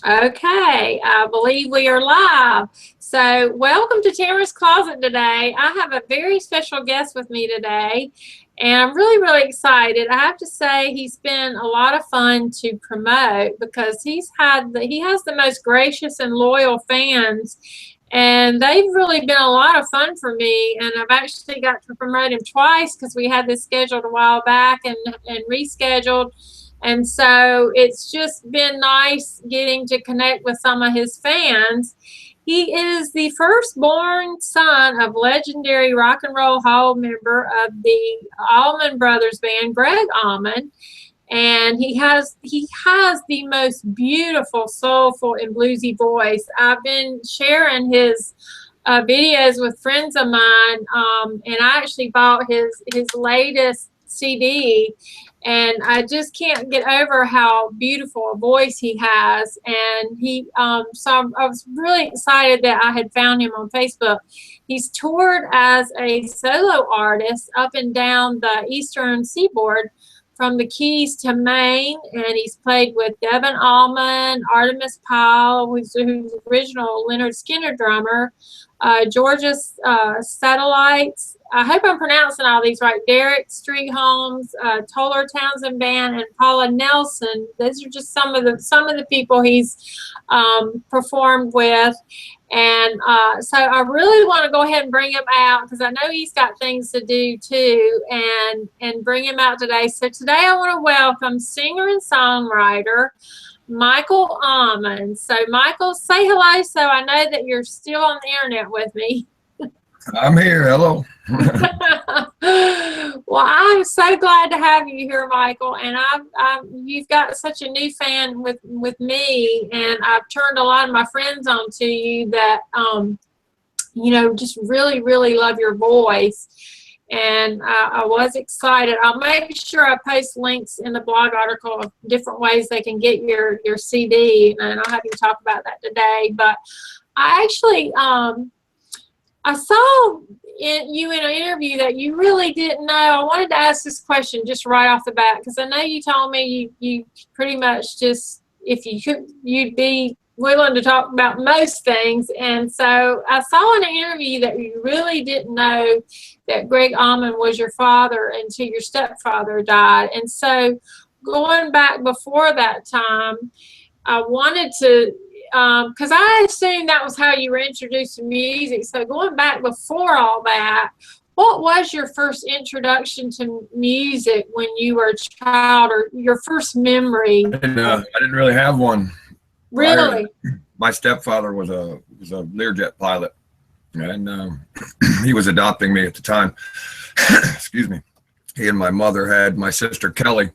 Okay, I believe we are live. So, welcome to Tamarah's Closet today. I have a very special guest with me today, and I'm really excited. I have to say, he's been a lot of fun to promote because he has the most gracious and loyal fans, and they've really been a lot of fun for me. And I've actually got to promote him twice because we had this scheduled a while back and rescheduled. And so it's just been nice getting to connect with some of his fans. He is the firstborn son of legendary Rock and Roll Hall member of the Allman Brothers band, Gregg Allman. And he has the most beautiful, soulful, and bluesy voice. I've been sharing his videos with friends of mine, and I actually bought his latest CD, and I just can't get over how beautiful a voice he has. And so I was really excited that I had found him on Facebook. He's toured as a solo artist up and down the eastern seaboard, from the Keys to Maine, and he's played with Devin Allman, Artemis Pyle, who's the original Leonard Skinner drummer, Georgia's Satellites. I hope I'm pronouncing all these right. Derek Street Holmes, Toller Townsend Band, and Paula Nelson. Those are just some of the people he's performed with. And so I really want to go ahead and bring him out because I know he's got things to do too, and bring him out today. So today I want to welcome singer and songwriter Michael Allman. So Michael, say hello so I know that you're still on the internet with me. I'm here. Hello. Well, I'm so glad to have you here, Michael. And you've got such a new fan with me, and I've turned a lot of my friends on to you that, just really love your voice. And I was excited. I'll make sure I post links in the blog article of different ways they can get your CD, and I'll have you talk about that today. But I actually, I saw you in an interview that you really didn't know. I wanted to ask this question just right off the bat because I know you told me you pretty much just, if you could, you'd be willing to talk about most things. And so I saw in an interview that you really didn't know that Gregg Allman was your father until your stepfather died. And so going back before that time, I wanted to, because I assumed that was how you were introduced to music. So going back before all that, what was your first introduction to music when you were a child, or your first memory? I didn't really have one. Really? My stepfather was a Learjet pilot, and he was adopting me at the time. Excuse me. He and my mother had my sister Kelly,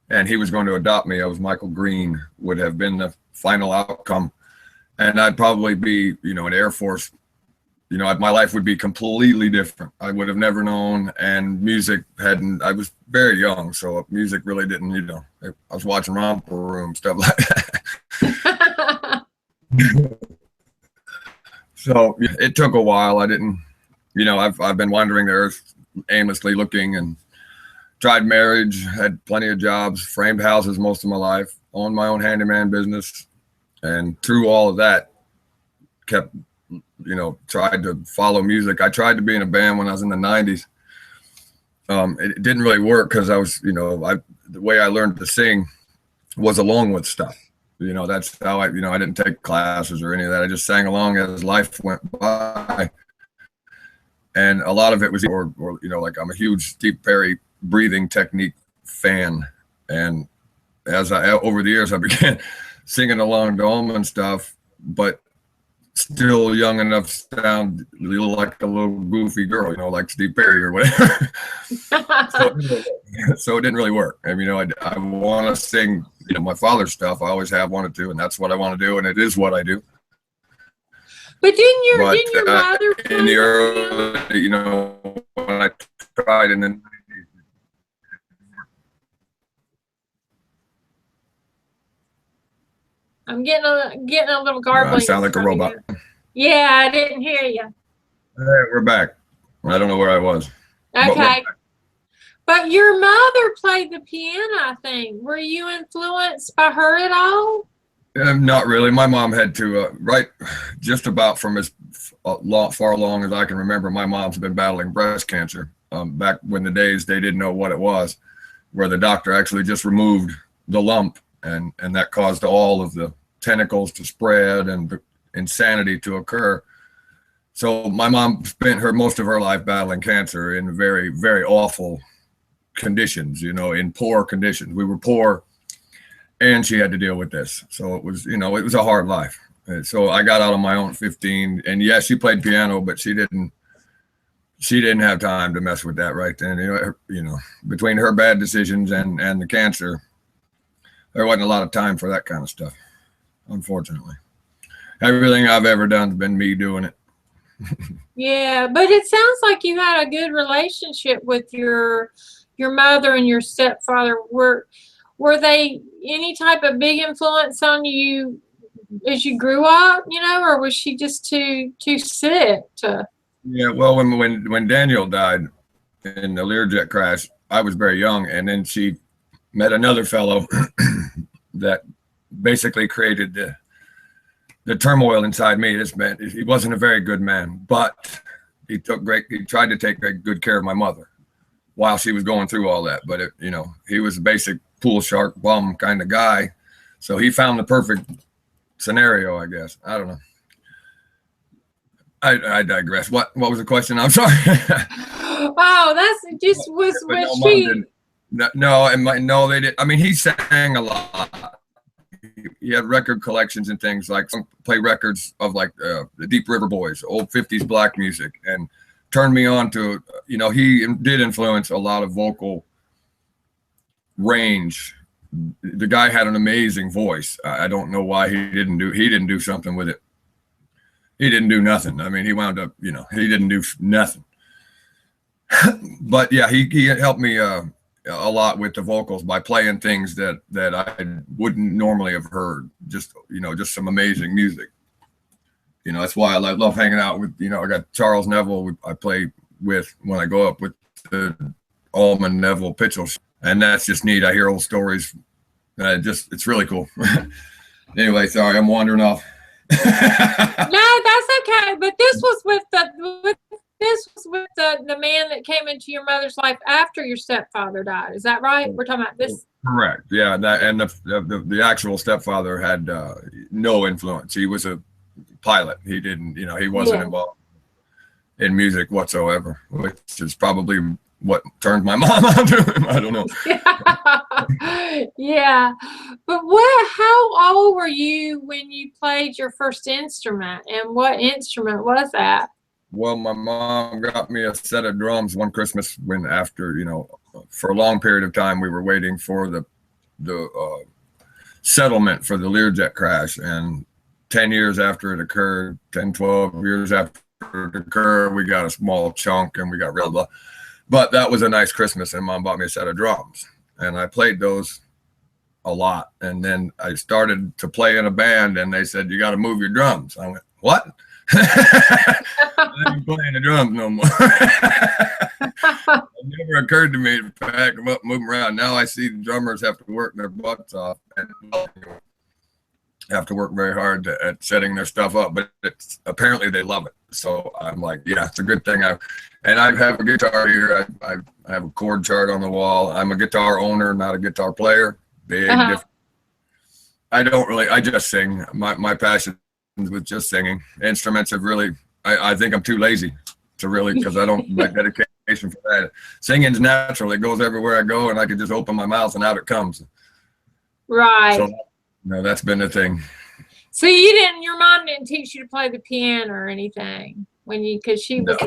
and he was going to adopt me. I was Michael Green, would have been the final outcome, and I'd probably be, an Air Force. My life would be completely different. I would have never known, and music hadn't. I was very young, so music really didn't. I was watching Romper Room, stuff like that. So it took a while. I didn't. I've been wandering the earth aimlessly, looking, and tried marriage, had plenty of jobs, framed houses most of my life, owned my own handyman business, and through all of that, kept, tried to follow music. I tried to be in a band when I was in the 90s. It didn't really work because I was, the way I learned to sing was along with stuff. That's how I didn't take classes or any of that. I just sang along as life went by. And a lot of it was, like I'm a huge Steve Perry breathing technique fan. And as over the years, I began singing along to Allman stuff, but still young enough to sound like a little goofy girl, like Steve Perry or whatever. So it didn't really work. I want to sing, my father's stuff. I always have wanted to, and that's what I want to do, and it is what I do. But didn't your mother play in the early, when I tried, and then I'm getting a little garbling. I sound like a robot. Yeah, I didn't hear you. Hey, we're back. I don't know where I was. Okay. But your mother played the piano, I think. Were you influenced by her at all? Not really. My mom had to, right, just about from as far along as I can remember, my mom's been battling breast cancer. Back when the days they didn't know what it was, where the doctor actually just removed the lump, and that caused all of the tentacles to spread and the insanity to occur. So my mom spent most of her life battling cancer in very, very awful conditions, in poor conditions. We were poor, and she had to deal with this. So it was, it was a hard life. So I got out on my own at 15, and yeah, she played piano, but she didn't have time to mess with that right then. Between her bad decisions and the cancer, there wasn't a lot of time for that kind of stuff, unfortunately. Everything I've ever done has been me doing it. Yeah, but it sounds like you had a good relationship with your mother and your stepfather. Were they any type of big influence on you as you grew up, or was she just too sick to? Yeah, well, when Daniel died in the Learjet crash, I was very young, and then she met another fellow that basically created the turmoil inside me. This man, he wasn't a very good man, but he tried to take good care of my mother while she was going through all that. But he was a basic pool shark bum kind of guy, so he found the perfect scenario, I guess. I don't know. I digress. What was the question? I'm sorry. Wow, that's just was she? No, they did. I mean, he sang a lot. He had record collections and things, like play records of like the Deep River Boys, old 50s black music, and turned me on to, he did influence a lot of vocal range. The guy had an amazing voice. I don't know why he didn't do something with it. He didn't do nothing. I mean, he wound up, he didn't do nothing. But yeah, he helped me a lot with the vocals by playing things that I wouldn't normally have heard. Just some amazing music. That's why I love hanging out with, I got Charles Neville I play with when I go up with the Allman Neville Pitchell, and that's just neat. I hear old stories. It's really cool. Anyway, sorry, I'm wandering off. No, that's okay. But this was with the man that came into your mother's life after your stepfather died. Is that right? We're talking about this. Correct. Yeah. The actual stepfather had no influence. He was a pilot. He didn't. He wasn't involved in music whatsoever, which is probably what turned my mom on to him. I don't know. Yeah. But how old were you when you played your first instrument, and what instrument was that? Well, my mom got me a set of drums one Christmas after, for a long period of time, we were waiting for the settlement for the Learjet crash. And 10 years after it occurred, 10, 12 years after it occurred, we got a small chunk and we got real blah. But that was a nice Christmas, and Mom bought me a set of drums, and I played those a lot. And then I started to play in a band, and they said, "You got to move your drums." I went, "What?" I ain't playing the drums no more. It never occurred to me to pack them up, move them around. Now I see the drummers have to work their butts off and have to work very hard at setting their stuff up, but apparently they love it. So I'm like, yeah, it's a good thing. I have a guitar here. I have a chord chart on the wall. I'm a guitar owner, not a guitar player. Big difference. I just sing. My passion is with just singing. Instruments have really, I think I'm too lazy to really, because I don't like dedication for that. Singing's natural. It goes everywhere I go, and I can just open my mouth and out it comes. Right. So, that's been the thing. So your mom didn't teach you to play the piano or anything because she was,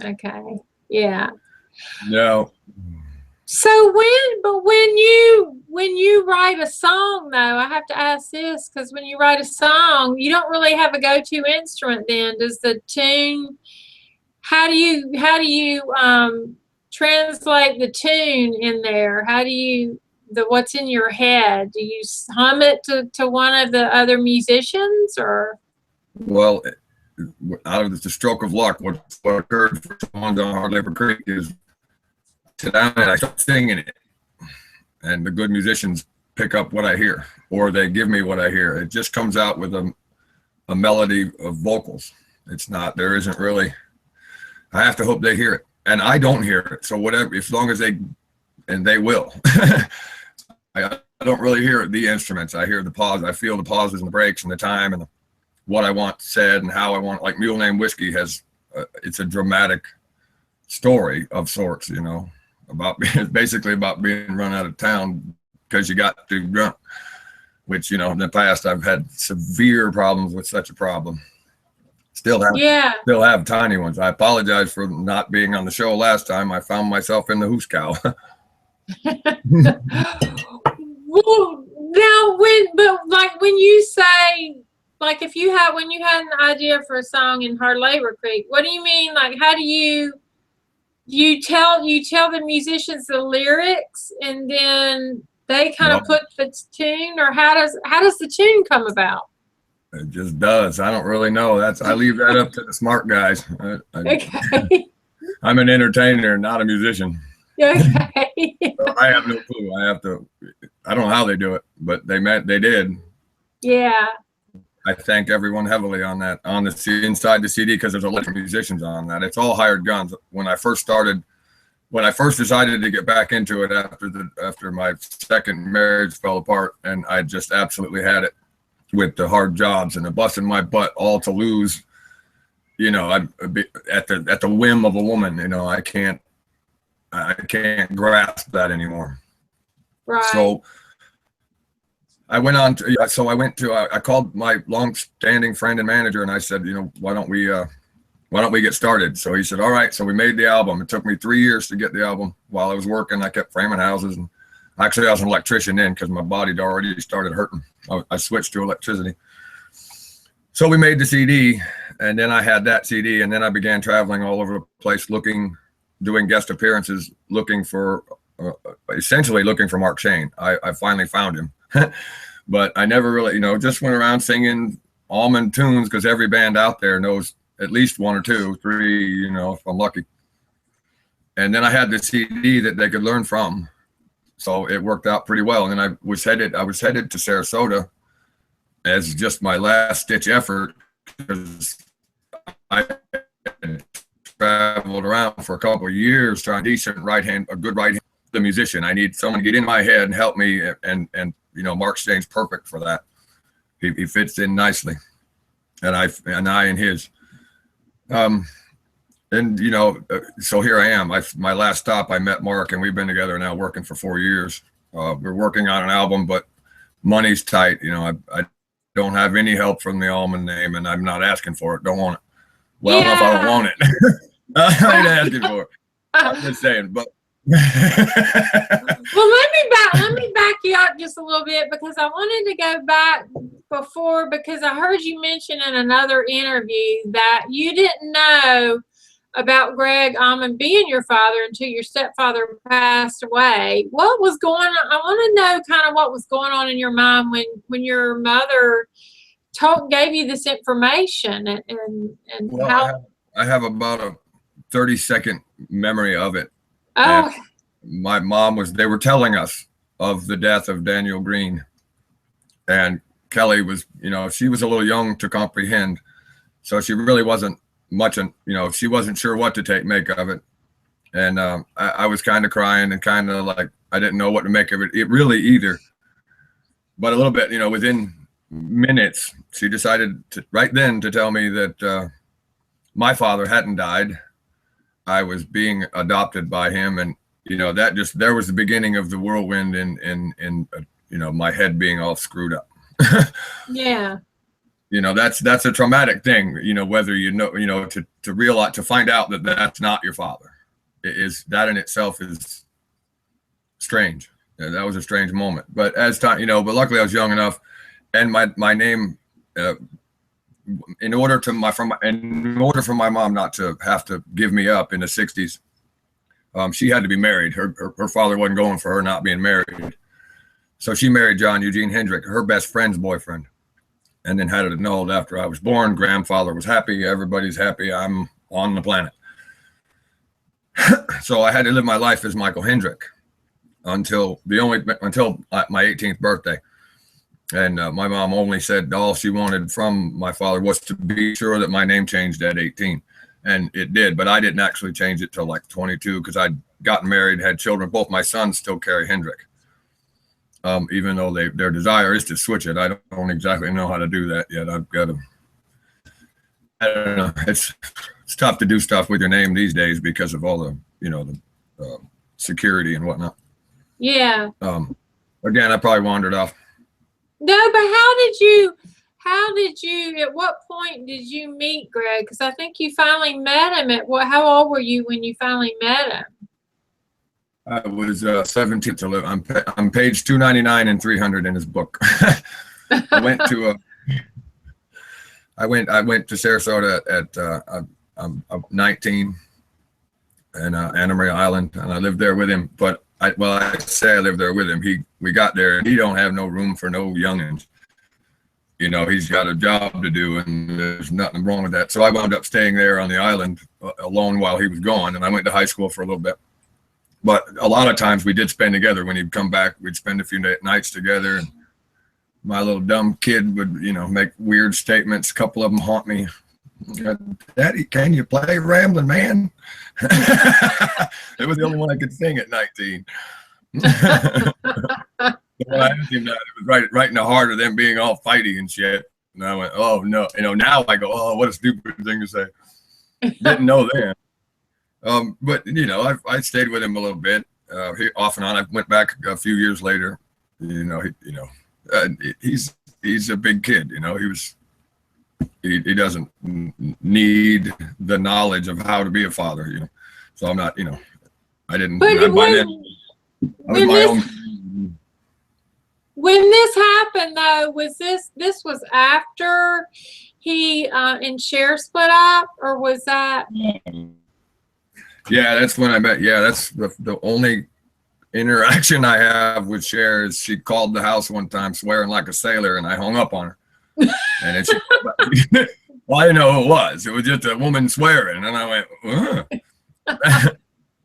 okay. Yeah. No. So when you write a song, though, I have to ask this, because when you write a song, you don't really have a go-to instrument then. Does the tune, how do you translate the tune in there? How do you, what's in your head? Do you hum it to one of the other musicians, or? Well, out of the stroke of luck, what occurred for someone on Hard Labor Creek is sit down and I start singing it, and the good musicians pick up what I hear, or they give me what I hear. It just comes out with a melody of vocals. It's not, there isn't really, I have to hope they hear it, and I don't hear it. So whatever, as long as they, and they will. I don't really hear the instruments. I hear the pause. I feel the pauses and the breaks and the time and what I want said and how I want. Like Mule Named Whiskey has, it's a dramatic story of sorts, you know, about basically about being run out of town because you got too drunk. Which, you know, in the past I've had severe problems with such a problem. Still have tiny ones. I apologize for not being on the show last time. I found myself in the hoose cow. Well, now when you say, like, when you had an idea for a song in Hard Labor Creek, what do you mean? Like, how do you tell the musicians the lyrics and then they kind of put the tune, or how does the tune come about? It just does. I don't really know. I leave that up to the smart guys. Okay. I'm an entertainer, not a musician. Okay. So I have no clue. I don't know how they do it, but they did. Yeah. I thank everyone heavily on that, on the inside the CD, because there's a lot of musicians on that. It's all hired guns. When I first decided to get back into it after my second marriage fell apart, and I just absolutely had it with the hard jobs and the busting my butt all to lose, you know, I'd be at the whim of a woman. You know, I can't grasp that anymore. Right. So I called my long-standing friend and manager, and I said, you know, why don't we get started? So he said, all right. So we made the album. It took me 3 years to get the album. While I was working, I kept framing houses, and actually I was an electrician then because my body had already started hurting. I switched to electricity. So we made the CD, and then I had that CD, and then I began traveling all over the place doing guest appearances, essentially looking for Mark Shane. I finally found him, but I never really, you know, just went around singing Allman tunes because every band out there knows at least one or two, three, you know, if I'm lucky. And then I had the CD that they could learn from. So it worked out pretty well. And then I was headed to Sarasota as just my last ditch effort, because I had traveled around for a couple of years trying a good right hand, the musician. I need someone to get in my head and help me. And you know, Mark Shane's perfect for that. He fits in nicely. And I and his. And you know, so here I am. My last stop, I met Mark, and we've been together now working for 4 years. We're working on an album, but money's tight. You know, I don't have any help from the Allman name, and I'm not asking for it. Don't want it. Well, yeah. I don't know if I don't want it. I ain't asking for it. I'm just saying, but. Well, let me back you up just a little bit, because I wanted to go back before, because I heard you mention in another interview that you didn't know about Gregg Allman being your father until your stepfather passed away. What was going on? I want to know kind of what was going on in your mind when your mother gave you this information, and well, how. I have about a 30-second memory of it. Oh. And my mom they were telling us of the death of Daniel Green, and Kelly was, you know, she was a little young to comprehend, so she really wasn't much, you know, she wasn't sure what to make of it. And I was kind of crying and kind of like, I didn't know what to make of it really either. But a little bit, you know, within minutes, she decided right then to tell me that my father hadn't died. I was being adopted by him, and you know, there was the beginning of the whirlwind in you know, my head being all screwed up. Yeah. You know, that's a traumatic thing, you know, whether you know, to realize, to find out that that's not your father. That in itself is strange. Yeah, that was a strange moment. But as time, you know, but luckily I was young enough, and my name, in order for my mom not to have to give me up in the 60s, she had to be married. Her father wasn't going for her not being married. So she married John Eugene Hendrick, her best friend's boyfriend, and then had it annulled after I was born. Grandfather was happy. Everybody's happy. I'm on the planet. So I had to live my life as Michael Hendrick. until my 18th birthday. And my mom only said all she wanted from my father was to be sure that my name changed at 18. And it did, but I didn't actually change it till like 22 because I'd gotten married, had children. Both my sons still carry Hendrick. Even though their desire is to switch it. I don't exactly know how to do that yet. I've got to, I don't know. It's tough to do stuff with your name these days because of all the, the security and whatnot. Yeah. Again, I probably wandered off. No, but at what point did you meet Gregg? Because I think you finally met him how old were you when you finally met him? I was 17 to live. I'm page 299 and 300 in his book. I went to Sarasota at I'm 19 and Anna Maria Island, and I lived there with him. But I say I lived there with him. We got there, and he don't have no room for no youngins. He's got a job to do, and there's nothing wrong with that. So I wound up staying there on the island alone while he was gone, and I went to high school for a little bit. But a lot of times we did spend together. When he'd come back, we'd spend a few nights together. And my little dumb kid would, make weird statements. A couple of them haunt me. Daddy, can you play Ramblin' Man? It was the only one I could sing at 19. When I asked him that, it was right in the heart of them being all fighty and shit. And I went, oh, no. Now I go, oh, what a stupid thing to say. Didn't know then. But I stayed with him a little bit, off and on. I went back a few years later. He's a big kid. He doesn't need the knowledge of how to be a father. So I'm not. I didn't. When this happened, though, was this was after he and Cher split up, or was that? Yeah, that's when I met. Yeah, that's the only interaction I have with Cher is she called the house one time swearing like a sailor, and I hung up on her. And then well, I didn't know who it was. It was just a woman swearing, and I went, ugh.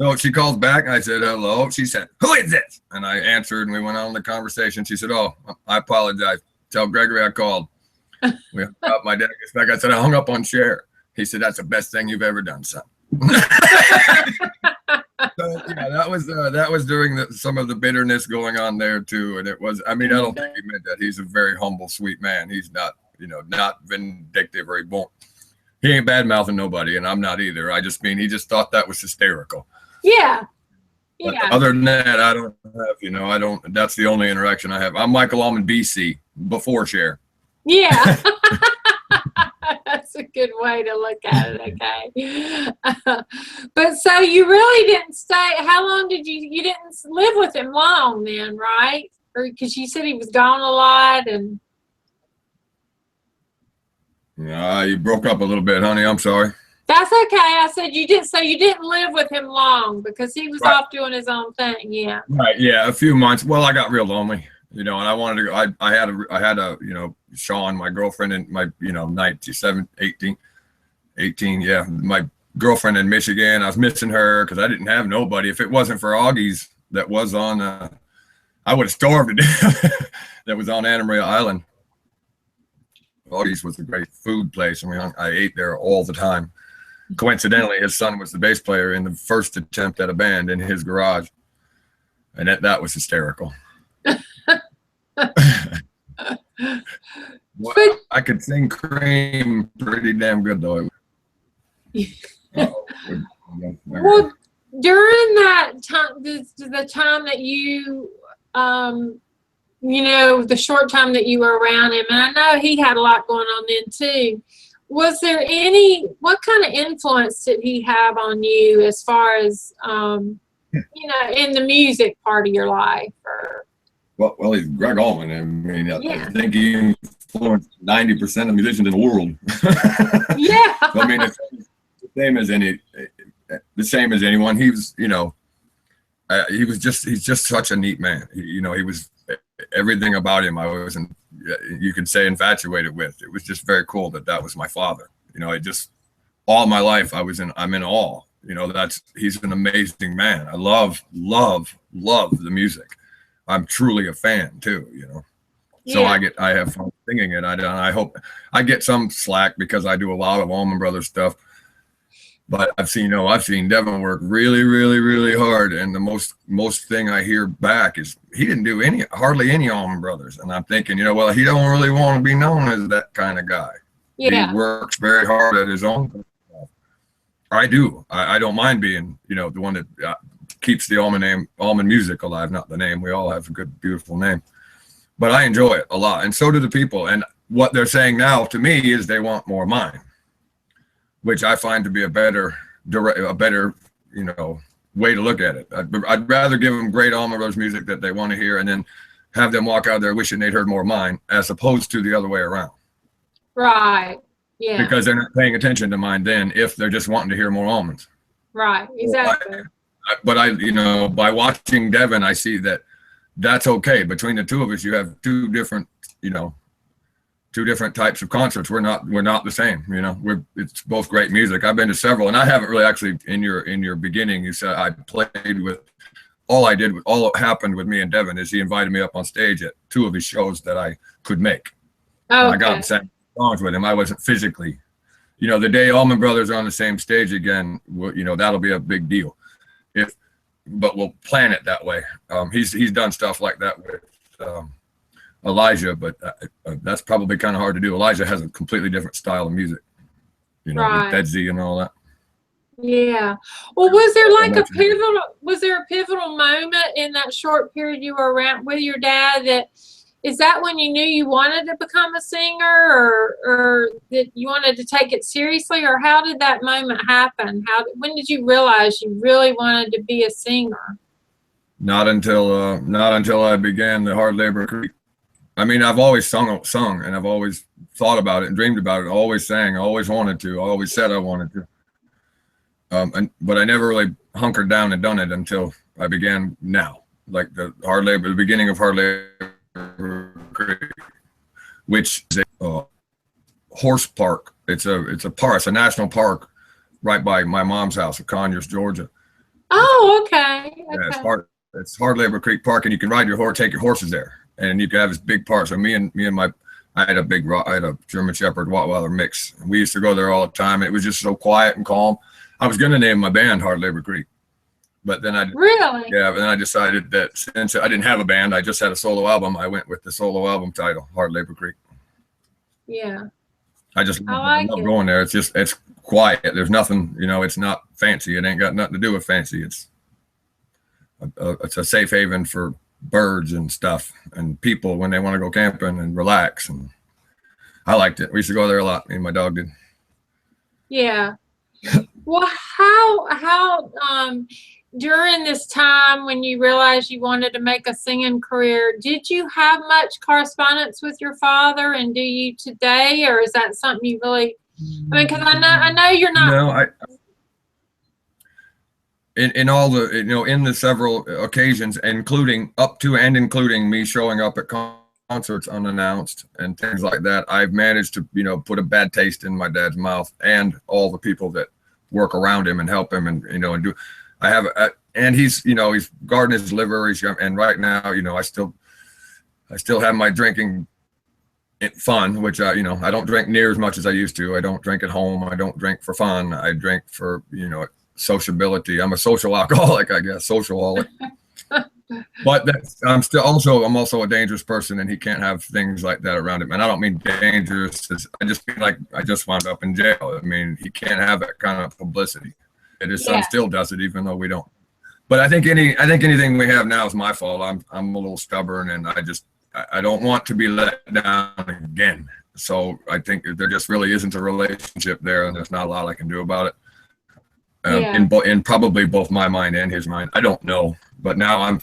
So she calls back, and I said, hello. She said, who is this? And I answered, and we went on the conversation. She said, oh, I apologize. Tell Gregory I called. We hung up. My dad gets back. I said, I hung up on Cher. He said, that's the best thing you've ever done, son. So, that was during some of the bitterness going on there too, and it was. I don't think he meant that. He's a very humble, sweet man. He's not, not vindictive, or he ain't bad mouthing nobody, and I'm not either. I just mean he just thought that was hysterical. Yeah. But other than that, I don't have. I don't. That's the only interaction I have. I'm Michael Allman BC before Cher. Yeah. That's a good way to look at it. Okay. But so you really didn't stay. How long did you didn't live with him long then, right? Or because you said he was gone a lot and. You broke up a little bit, honey. I'm sorry. That's okay. I said you didn't. So you didn't live with him long because he was off doing his own thing. Yeah. Right. Yeah. A few months. Well, I got real lonely. And I wanted to go. I had a Sean, my girlfriend, and my 18, yeah, my girlfriend in Michigan. I was missing her because I didn't have nobody. If it wasn't for Augie's that was on, I would have starved to death. That was on Anna Maria Island. Augie's was a great food place, and I ate there all the time. Coincidentally, his son was the bass player in the first attempt at a band in his garage, and that was hysterical. Well, I could sing Cream pretty damn good though. Well, during that time, the time that you, the short time that you were around him, and I know he had a lot going on then too. Was there what kind of influence did he have on you as far as, in the music part of your life? Or Well, he's Gregg Allman. I think he influenced 90% of musicians in the world. Yeah. So, it's the same as anyone. He was, he's just such a neat man. He was everything about him. I wasn't, you could say, infatuated with. It was just very cool that was my father. It just all my life I'm in awe You know, he's an amazing man. I love the music. I'm truly a fan too, you know. So Yeah. I have fun singing it. I hope I get some slack because I do a lot of Allman Brothers stuff. But I've seen Devin work really, really, really hard, and the most thing I hear back is he didn't do hardly any Allman Brothers, and I'm thinking, you know, well, he don't really want to be known as that kind of guy. Yeah. He works very hard at his own. I do. I don't mind being, you know, the one that keeps the Allman music alive, not the name. We all have a good, beautiful name. But I enjoy it a lot, and so do the people. And what they're saying now to me is they want more of mine, which I find to be a better, you know, way to look at it. I'd rather give them great Allman Brothers music that they want to hear, and then have them walk out there wishing they'd heard more of mine, as opposed to the other way around. Right. Yeah. Because they're not paying attention to mine then, if they're just wanting to hear more Allmans. Right. Exactly. But you know, by watching Devin, I see that that's okay. Between the two of us, you have two different types of concerts. We're not the same, you know. It's both great music. I've been to several, and I haven't really actually, in your beginning, you said I played with, all that happened with me and Devin is he invited me up on stage at two of his shows that I could make. Okay. I got sang songs with him. I wasn't physically, you know, the day Allman Brothers are on the same stage again, you know, that'll be a big deal. But we'll plan it that way. He's done stuff like that with Elijah, but that's probably kind of hard to do. Elijah has a completely different style of music, you know, Right. with Betsy and all that. Yeah. Well, was there a pivotal moment in that short period you were around with your dad is that when you knew you wanted to become a singer, or that you wanted to take it seriously, or how did that moment happen? When did you realize you really wanted to be a singer? Not until I began the Hard Labor Creek. I mean, I've always sung, and I've always thought about it and dreamed about it. Always sang, always wanted to, always said I wanted to. But I never really hunkered down and done it until I began now, like the beginning of Hard Labor Creek, which is a horse park. It's a park. It's a national park right by my mom's house in Conyers, Georgia. Oh, okay. Yeah, it's Hard Labor Creek Park, and you can ride your horse, take your horses there, and you can have this big park. So I had a German Shepherd Rottweiler mix, and we used to go there all the time. It was just so quiet and calm. I was going to name my band Hard Labor Creek, but then I decided that since I didn't have a band, I just had a solo album. I went with the solo album title, Hard Labor Creek. Yeah. I love going there. It's quiet. There's nothing, you know, it's not fancy. It ain't got nothing to do with fancy. It's a safe haven for birds and stuff and people when they want to go camping and relax. And I liked it. We used to go there a lot. Me and my dog did. Yeah. Well, how during this time when you realized you wanted to make a singing career, did you have much correspondence with your father, and do you today, or is that something you really? I mean, because I know you're not. No, in all the, you know, in the several occasions, including me showing up at concerts unannounced and things like that, I've managed to, you know, put a bad taste in my dad's mouth and all the people that work around him and help him, and, you know, and he's, you know, he's guarding his liver. And right now, you know, I still have my drinking fun, which I don't drink near as much as I used to. I don't drink at home. I don't drink for fun. I drink for, you know, sociability. I'm a social alcoholic, I guess, socialholic. But I'm also a dangerous person, and he can't have things like that around him. And I don't mean dangerous. I just feel like I just wound up in jail. I mean, he can't have that kind of publicity. And his son still does it, even though we don't. But I think anything we have now is my fault. I'm a little stubborn, and I don't want to be let down again. So I think there just really isn't a relationship there, and there's not a lot I can do about it. In probably both my mind and his mind. I don't know. But now I'm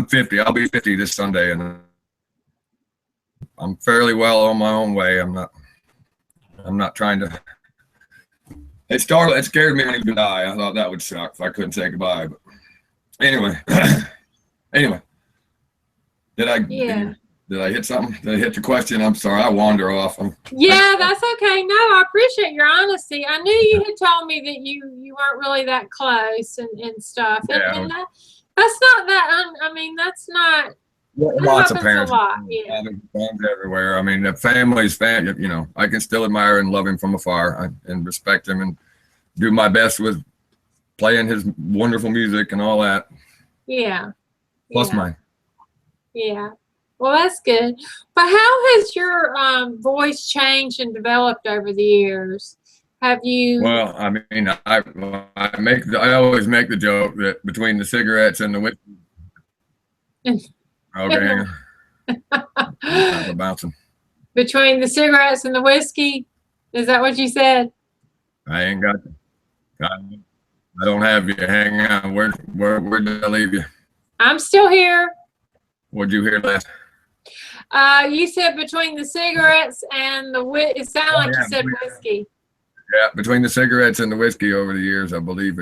50. I'll be 50 this Sunday, and I'm fairly well on my own way. I'm not trying to. It scared me when he would die. I thought that would suck if I couldn't say goodbye. But anyway, did Did I hit something? Did I hit the question? I'm sorry, I wander off. Yeah, that's okay. No, I appreciate your honesty. I knew you had told me that you weren't really that close and stuff. And that's not that. I mean, that's not. Lots of parents, a lot. Yeah. Fans everywhere. I mean, the family's fan. You know, I can still admire and love him from afar, and respect him, and do my best with playing his wonderful music and all that. Yeah. Plus mine. Yeah. Well, that's good. But how has your voice changed and developed over the years? Have you? Well, I mean, I always make the joke that between the cigarettes and the whiskey. Okay. Bouncing. Between the cigarettes and the whiskey, is that what you said? I ain't got. I don't have you. Hang on. Where did I leave you? I'm still here. What'd you hear last? You said between the cigarettes and the whiskey. It sounded like you said whiskey. Yeah, between the cigarettes and the whiskey over the years, I believe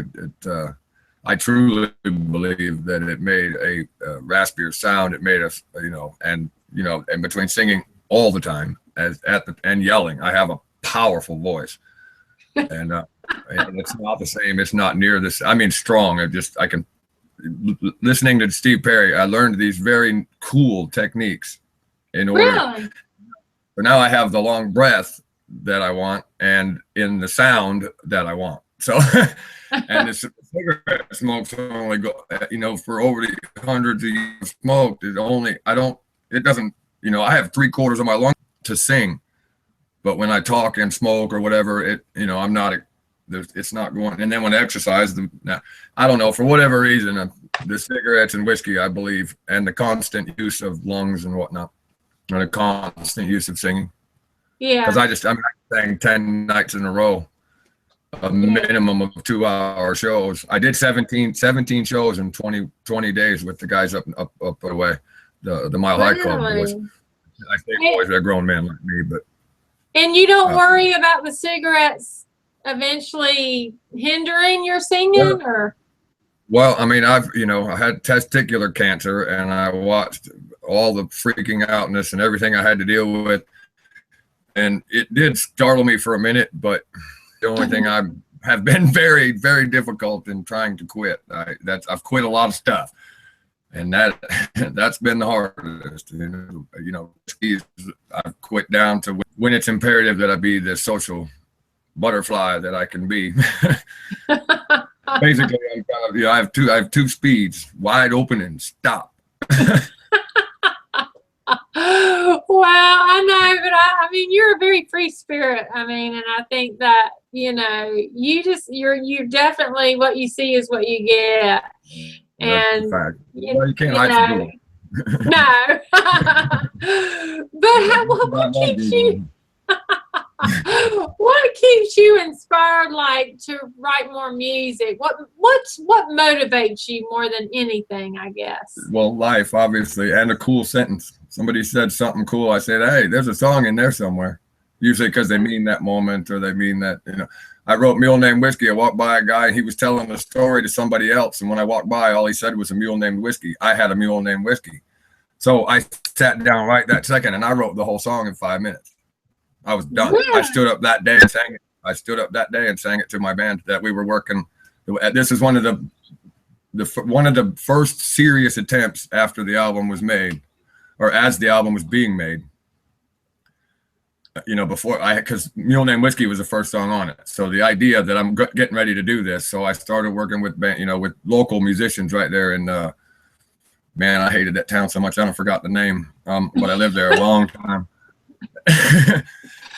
I truly believe that it made a raspier sound. It made us, and between singing all the time and yelling, I have a powerful voice, and it's not the same. It's not near this. I mean, strong. I can. Listening to Steve Perry, I learned these very cool techniques in order. Really? But now I have the long breath that I want and in the sound that I want. So, and the cigarette smoke's only go, for over the hundreds of years smoked. It doesn't, I have 3/4 of my lungs to sing, but when I talk and smoke or whatever, I'm not, it's not going. And then when I exercise, I don't know, for whatever reason, the cigarettes and whiskey, I believe, and the constant use of lungs and whatnot, and the constant use of singing. Yeah. Because I'm saying 10 nights in a row, a minimum of 2-hour shows. I did 17 shows in 20 days with the guys up away, the Mile High Club boys. I say boys, they're grown men like me, but. And you don't worry about the cigarettes eventually hindering your singing, or? Well, I mean, I had testicular cancer, and I watched all the freaking outness and everything I had to deal with. And it did startle me for a minute, but the only thing I have been very, very difficult in trying to quit. I've quit a lot of stuff, and that's been the hardest. I've quit down to when it's imperative that I be the social butterfly that I can be. Basically, I have two speeds: wide open and stop. Well, I know, but I mean, you're a very free spirit. I mean, and I think that, you're definitely, what you see is what you get. And you can't hide from no. But what keeps you? What keeps you inspired, like, to write more music? What motivates you more than anything, I guess? Well, life, obviously, and a cool sentence. Somebody said something cool. I said, hey, there's a song in there somewhere. Usually because they mean that moment, or they mean that, I wrote Mule Named Whiskey. I walked by a guy, and he was telling a story to somebody else. And when I walked by, all he said was a mule named Whiskey. I had a mule named Whiskey. So I sat down right that second, and I wrote the whole song in 5 minutes. I was done. Really? I stood up that day and sang it. I stood up that day and sang it to my band that we were working. This is one of the first serious attempts after the album was made, or as the album was being made. Because Mule Named Whiskey was the first song on it. So the idea that I'm getting ready to do this, so I started working with with local musicians right there. And man, I hated that town so much. I forgot the name, but I lived there a long time.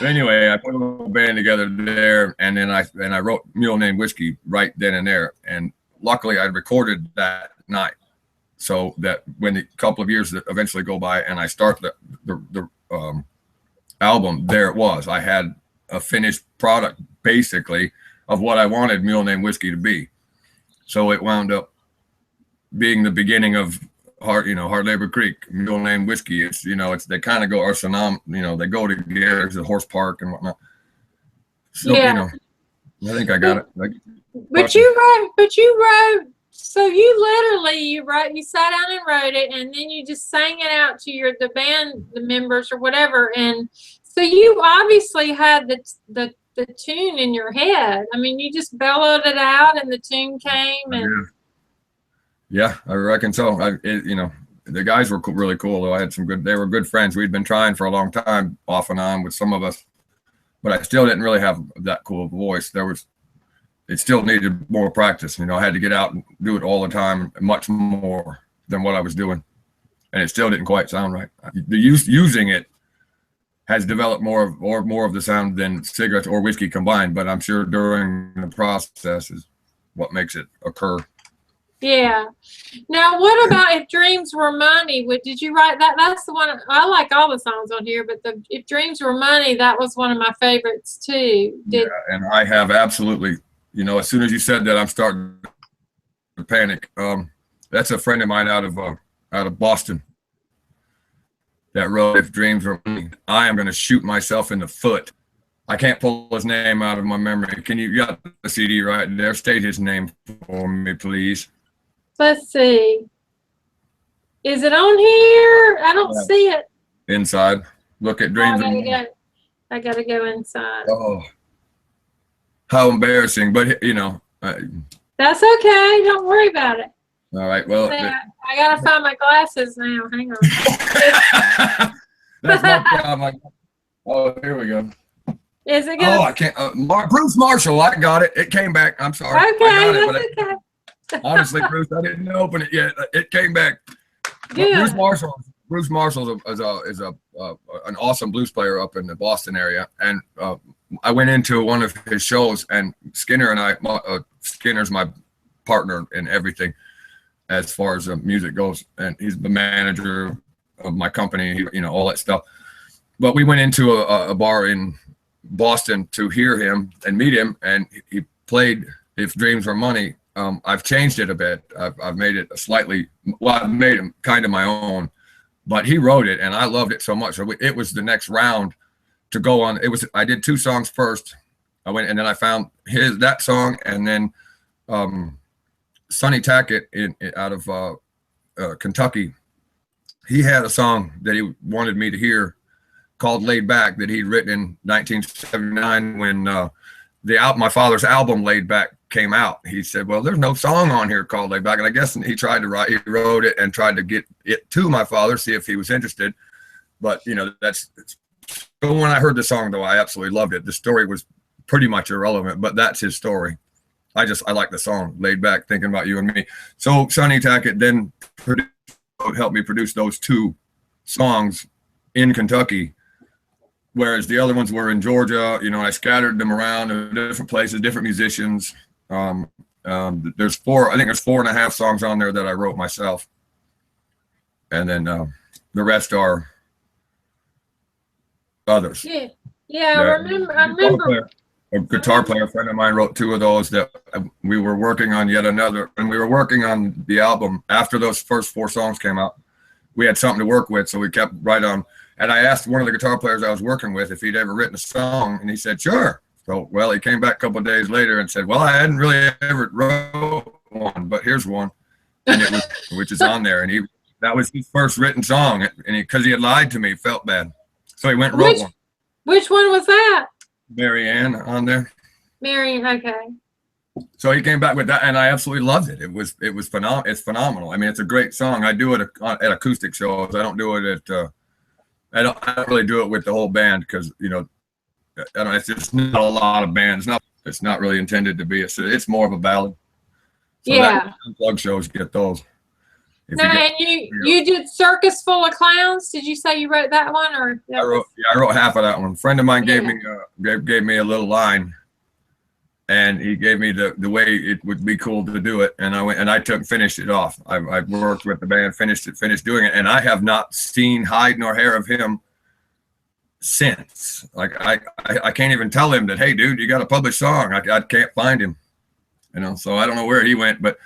But anyway, I put a little band together there, and then I wrote Mule Named Whiskey right then and there. And luckily, I recorded that night, so that when a couple of years eventually go by, and I start the album, there it was. I had a finished product, basically, of what I wanted Mule Named Whiskey to be. So it wound up being the beginning of Hard Labor Creek, Mule Named Whiskey. It's they kind of go they go together. There's a horse park and whatnot. So I think I got it. But you wrote So you sat down and wrote it, and then you just sang it out to the band, the members or whatever. And so you obviously had the tune in your head. I mean, you just bellowed it out, and the tune came. And yeah, I reckon so. The guys were really cool, though. They were good friends. We'd been trying for a long time, off and on, with some of us, but I still didn't really have that cool of a voice. It still needed more practice. I had to get out and do it all the time, much more than what I was doing. And it still didn't quite sound right. Using it has developed more of the sound than cigarettes or whiskey combined, but I'm sure during the process is what makes it occur. Yeah. Now, what about If Dreams Were Money? Did you write that? That's the one. I like all the songs on here, but If Dreams Were Money, that was one of my favorites too. Yeah, and I have absolutely, as soon as you said that, I'm starting to panic. That's a friend of mine out of Boston that wrote If Dreams Were Money. I am going to shoot myself in the foot. I can't pull his name out of my memory. You got the CD right there? State his name for me, please. Let's see. Is it on here? I don't see it. Inside. Look at Dreams. I gotta go inside. Oh, how embarrassing! But that's okay. Don't worry about it. All right. Well, I gotta find my glasses now. Hang on. That's my problem. Oh, here we go. Is it good? Oh, I can't. Bruce Marshall. I got it. It came back. I'm sorry. Okay, that's okay. Honestly, Bruce, I didn't open it yet. It came back. Yeah. Bruce Marshall is an awesome blues player up in the Boston area, and I went into one of his shows, and Skinner's my partner in everything as far as music goes, and he's the manager of my company, all that stuff. But we went into a bar in Boston to hear him and meet him, and he played If Dreams Were Money. I've changed it a bit. I've made it I've made it kind of my own, but he wrote it and I loved it so much. So it was the next round to go on. I did 2 songs first. I went and then I found that song, and then Sonny Tackett out of Kentucky. He had a song that he wanted me to hear called Laid Back that he'd written in 1979 when my father's album Laid Back came out. He said, well, there's no song on here called Laid Back. And I guess he wrote it and tried to get it to my father, see if he was interested. But, so when I heard the song, though, I absolutely loved it. The story was pretty much irrelevant, but that's his story. I like the song Laid Back, thinking about you and me. So Sonny Tackett then helped me produce those 2 songs in Kentucky, whereas the other ones were in Georgia. I scattered them around in different places, different musicians. There's 4.5 songs on there that I wrote myself, and then the rest are others. Yeah. I remember. A guitar player friend of mine wrote 2 of those that we were working on yet another, and we were working on the album after those first 4 songs came out. We had something to work with, so we kept right on. And I asked one of the guitar players I was working with if he'd ever written a song, and he said, sure. So, he came back a couple of days later and said, well, I hadn't really ever wrote one, but here's one, and which is on there. And that was his first written song, and because he had lied to me, felt bad. So he went and wrote one. Which one was that? Mary Ann on there. Mary, okay. So he came back with that, and I absolutely loved it. It was phenomenal. It's phenomenal. I mean, it's a great song. I do it at acoustic shows. I don't do it at. I don't really do it with the whole band because it's just not a lot of bands. It's not really intended to be. It's more of a ballad. So unplugged shows get those. And you did Circus Full of Clowns. Did you say you wrote that one, or I wrote half of that one. A friend of mine gave me a little line, and he gave me the way it would be cool to do it, and I went and finished it off. I worked with the band, finished doing it, and I have not seen hide nor hair of him since. Like I can't even tell him that, hey dude, you got a published song. I can't find him, so I don't know where he went, but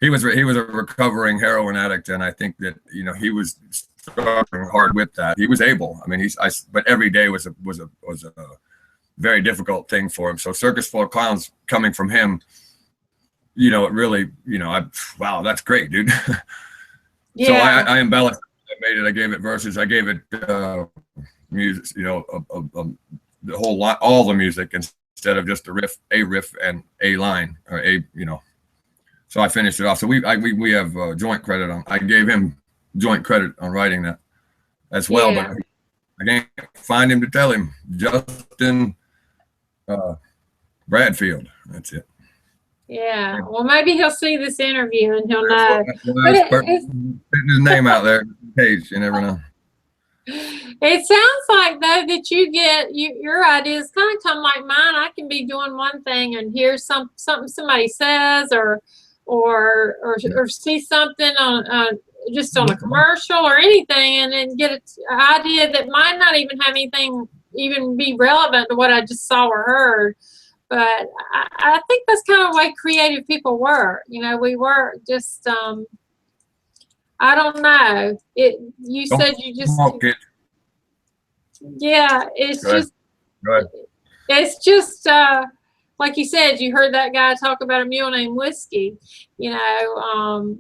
he was a recovering heroin addict, and I think that he was struggling hard with that. He was able. I mean, but every day was a very difficult thing for him. So Circus Full of Clowns coming from him you know, it really, you know, wow, that's great, dude. Yeah. So I embellished it, I made it, I gave it verses, I gave it music, you know, the whole lot, all the music instead of just a riff and a line or a, you know. So I finished it off. So we have joint credit on. I gave him joint credit on writing that as well, Yeah. but I can't find him to tell him. Justin Bradfield. That's it. Yeah. Well, maybe he'll see this interview and he'll know. But Putting his name out there in case, you never know. it sounds like though that you get your ideas kind of come like mine. I can be doing one thing and hear something somebody says or see something on just on a commercial or anything, and then get an idea that might not even have anything even be relevant to what I just saw or heard. But I think that's kind of the way creative people work. You know, we work just I don't know. You said you just yeah. It's just like you said. You heard that guy talk about a mule named Whisky. You know,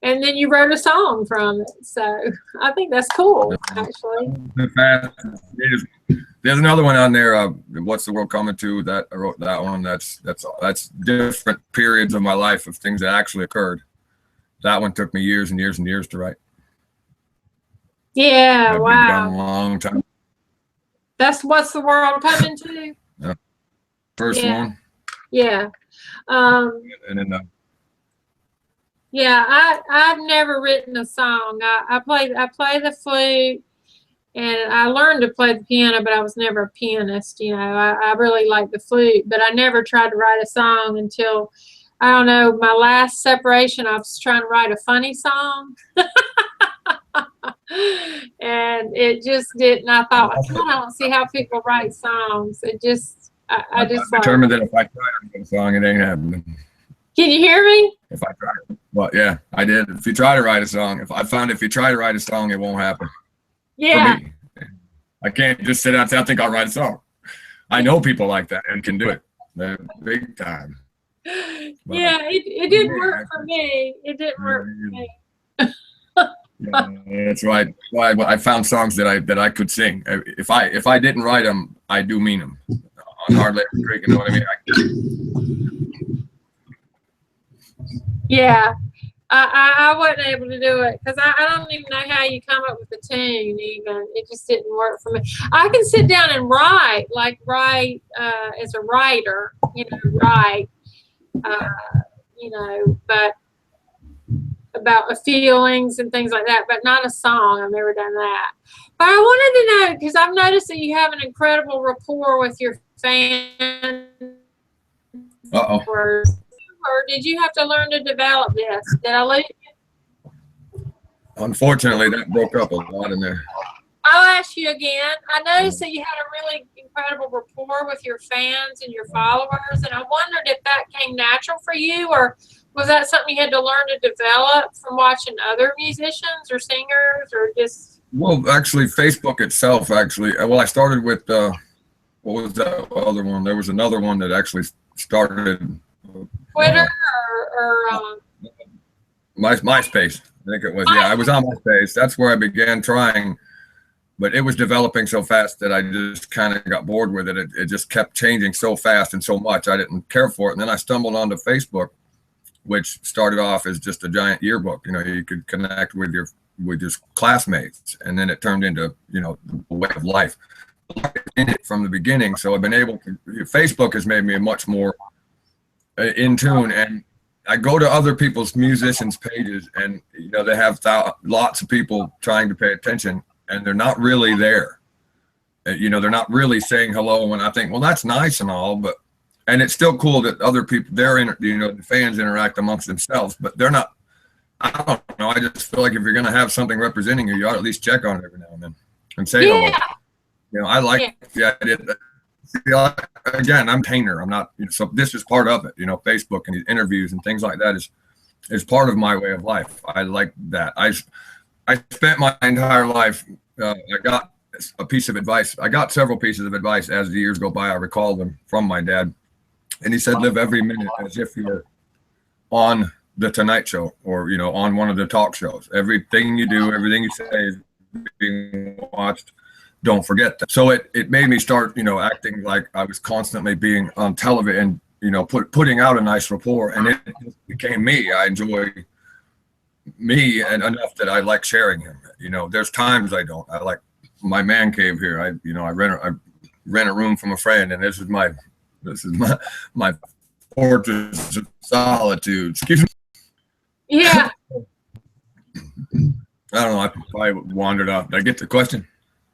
and then you wrote a song from it. So I think that's cool, actually. There's another one on there. What's the world coming to? That I wrote that one. That's different periods of my life of things that actually occurred. That one took me years and years and years to write. Yeah, I've wow. been gone a long time. That's what's the world coming to. Yeah. First one. Yeah. And then. Yeah, I've never written a song. I play the flute, and I learned to play the piano, but I was never a pianist. You know, I really like the flute, but I never tried to write a song until, I don't know, my last separation. I was trying to write a funny song, and it just didn't. I thought, I don't see how people write songs. It just, I just determined that if I try to write a song, it ain't happening. Can you hear me? If I try, well, yeah, I did. If you try to write a song, if you try to write a song, it won't happen. Yeah. For me. I can't just sit out and say, I think I'll write a song. I know people like that and can do it. They're big time. But yeah, it didn't work for me. It didn't work for me. Yeah, that's right. Well, I found songs that I could sing. If I didn't write them, I do mean them. On Hard Labor Creek, you know what I mean? Yeah, I wasn't able to do it because I don't even know how you come up with a tune. Even it just didn't work for me. I can sit down and write as a writer, write, but about feelings and things like that, but not a song. I've never done that. But I wanted to know, because I've noticed that you have an incredible rapport with your fans. Uh-oh. Or did you have to learn to develop this? Did I lose you? Unfortunately, that broke up a lot in there. I'll ask you again. I noticed that you had a really incredible rapport with your fans and your followers, and I wondered if that came natural for you, or was that something you had to learn to develop from watching other musicians or singers, or just? Well, actually, Facebook itself, I started with, what was that other one? There was another one that actually started. Twitter or MySpace, I think it was. Yeah, I was on MySpace. That's where I began trying, but it was developing so fast that I just kind of got bored with it. It just kept changing so fast and so much. I didn't care for it. And then I stumbled onto Facebook, which started off as just a giant yearbook. You could connect with your classmates, and then it turned into, the way of life in it from the beginning. So I've been able to, Facebook has made me much more in tune, and I go to other people's musicians' pages, and they have lots of people trying to pay attention, and they're not really there. They're not really saying hello. And I think, well, that's nice and all, and it's still cool that other people, the fans interact amongst themselves, but they're not. I don't know. I just feel like if you're going to have something representing you, you ought to at least check on it every now and then and say hello. I like the idea that. Again, I'm a painter. I'm not, so this is part of it. Facebook and these interviews and things like that is part of my way of life. I like that. I spent my entire life. I got a piece of advice. I got several pieces of advice as the years go by. I recall them from my dad, and he said, "Live every minute as if you're on the Tonight Show or, you know, on one of the talk shows. Everything you do, everything you say is being watched. Don't forget that. So it made me start, you know, acting like I was constantly being on television, you know, putting out a nice rapport, and it became me. I enjoy me and enough that I like sharing him. You know, there's times I don't. I like my man cave here. I rent a room from a friend, and this is my fortress of solitude. Excuse me. Yeah. I don't know. I probably wandered off. Did I get the question?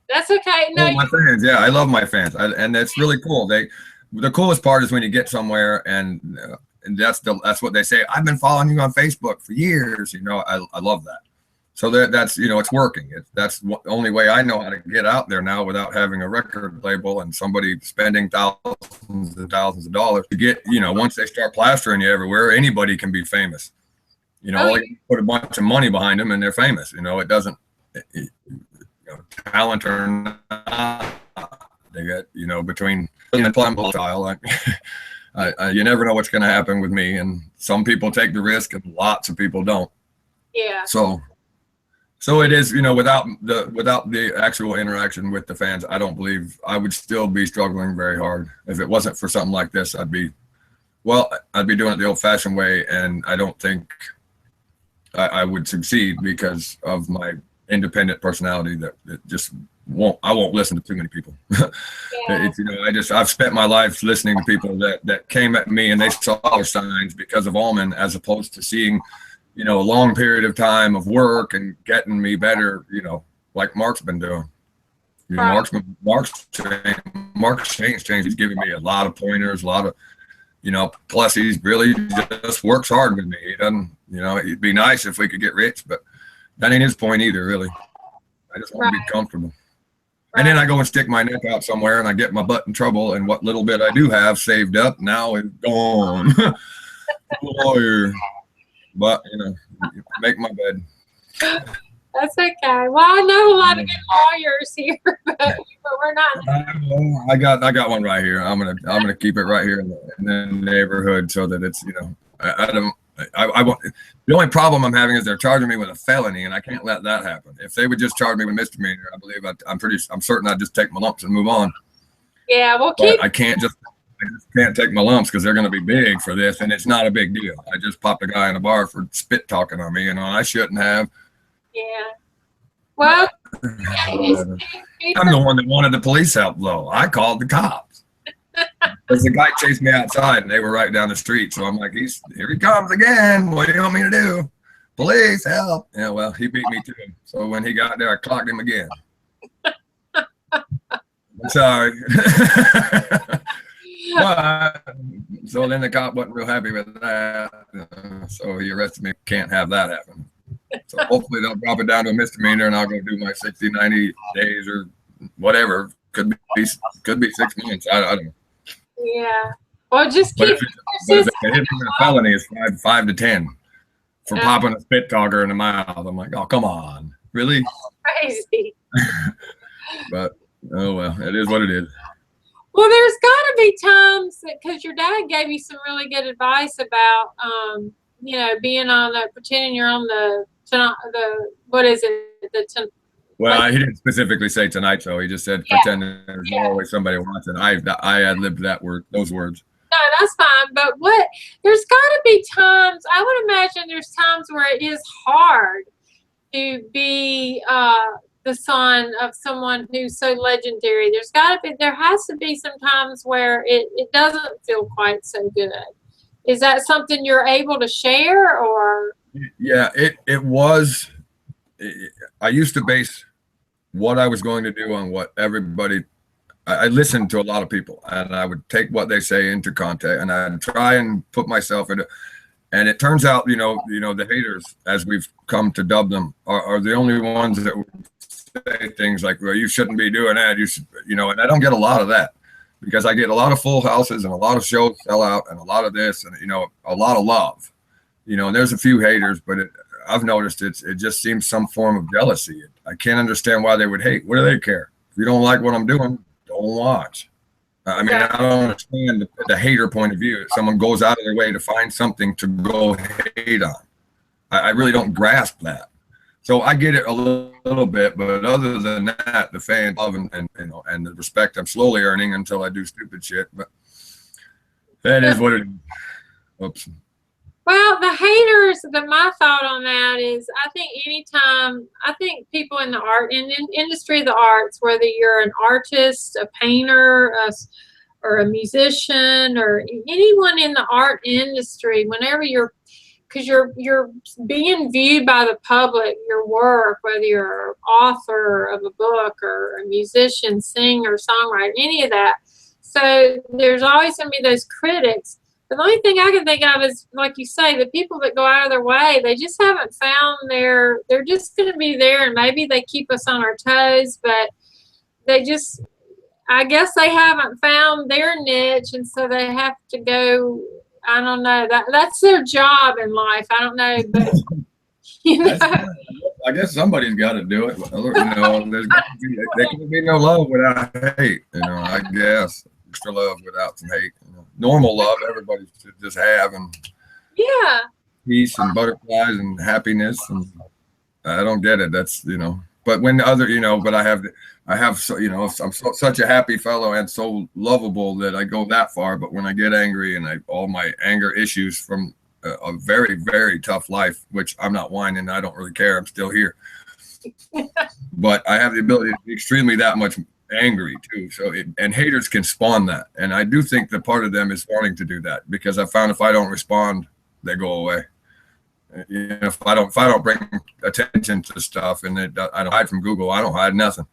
That's okay. No, my fans. Yeah, I love my fans, and that's really cool. The coolest part is when you get somewhere, and that's what they say. I've been following you on Facebook for years. You know, I love that. So that's, you know, it's working. That's the only way I know how to get out there now without having a record label and somebody spending thousands and thousands of dollars to get, you know, once they start plastering you everywhere, anybody can be famous. You know, like put a bunch of money behind them and they're famous. You know, it doesn't, you know, talent or not, they get, you know, between and style. You never know what's going to happen with me, and some people take the risk and lots of people don't. Yeah. So it is, you know, without the actual interaction with the fans, I don't believe I would still be struggling very hard. If it wasn't for something like this, I'd be doing it the old-fashioned way, and I don't think I would succeed because of my independent personality that it just I won't listen to too many people. Yeah. You know, I've spent my life listening to people that came at me and they saw our signs because of Allman, as opposed to seeing, you know, a long period of time of work and getting me better, you know, like Mark's been doing. You know, Mark's changed. He's giving me a lot of pointers, a lot of, you know, plus he's really just works hard with me. He doesn't, you know, it'd be nice if we could get rich, but that ain't his point either, really. I just want to be comfortable. And then I go and stick my neck out somewhere and I get my butt in trouble, and what little bit I do have saved up now is gone. Lawyer. But, you know, make my bed. That's okay. Well, I know a lot of good lawyers here, but we're not. I got one right here. I'm gonna keep it right here in the neighborhood so that it's, you know, I won't. The only problem I'm having is they're charging me with a felony, and I can't let that happen. If they would just charge me with misdemeanor, I believe I'm certain I'd just take my lumps and move on. Yeah, well, I just can't take my lumps because they're going to be big for this, and it's not a big deal. I just popped a guy in a bar for spit talking on me, you know, I shouldn't have. Yeah. Well, I'm the one that wanted the police help, though. I called the cops. Because the guy chased me outside, and they were right down the street. So I'm like, here he comes again. What do you want me to do? Police, help. Yeah, well, he beat me too. So when he got there, I clocked him again. I'm sorry. But, so then the cop wasn't real happy with that. So he arrested me. Can't have that happen. So hopefully they'll drop it down to a misdemeanor, and I'll go do my 60, 90 days or whatever. Could be 6 months. I don't know. Yeah. Well, just keep. If it hits me with a felony, it's 5 to 10 for popping a spit talker in the mouth. I'm like, oh, come on, really? Crazy. But oh well, it is what it is. Well, there's got to be times because your dad gave you some really good advice about, you know, being on pretending you're on the what is it? Well, he didn't specifically say Tonight Show. He just said pretend there's always somebody watching. I ad-libbed those words. No, that's fine. But there's got to be times, I would imagine there's times where it is hard to be the son of someone who's so legendary. There has to be some times where it doesn't feel quite so good. Is that something you're able to share, or? Yeah, it was. I used to base what I was going to do on what everybody. I listened to a lot of people, and I would take what they say into context, and I'd try and put myself into. And it turns out, you know, the haters, as we've come to dub them, are the only ones that would say things like, "Well, you shouldn't be doing that." You should, you know. And I don't get a lot of that because I get a lot of full houses and a lot of shows sell out and a lot of this and, you know, a lot of love. You know, and there's a few haters, but I've noticed it just seems some form of jealousy. I can't understand why they would hate. What do they care? If you don't like what I'm doing, don't watch. I mean, I don't understand the hater point of view. Someone goes out of their way to find something to go hate on. I really don't grasp that. So I get it a little bit, but other than that, the fan love and you know, and the respect I'm slowly earning until I do stupid shit. But that is what it is. Oops. Well, the haters, my thought on that is, I think people in the art industry of the arts, whether you're an artist, a painter, or a musician, or anyone in the art industry, whenever because you're being viewed by the public, your work, whether you're an author of a book or a musician, singer, songwriter, any of that. So there's always going to be those critics. The only thing I can think of is, like you say, the people that go out of their way, they just haven't found they're just going to be there, and maybe they keep us on our toes, but I guess they haven't found their niche, and so they have to go, I don't know, that's their job in life. I don't know, but, you know. I guess somebody's got to do it. You know, there can be no love without hate, you know, I guess. Extra love without some hate. You know. Normal love, everybody should just have, and yeah, peace and butterflies and happiness. And I don't get it. That's, you know, but when other, you know, but I have, so, you know, I'm such a happy fellow and so lovable that I go that far. But when I get angry and all my anger issues from a very, very tough life, which I'm not whining, I don't really care. I'm still here. But I have the ability to be extremely that much angry too. So and haters can spawn that, and I do think that part of them is wanting to do that, because I found if I don't respond, they go away. You know, if I don't bring attention to stuff, and I don't hide from Google, I don't hide nothing.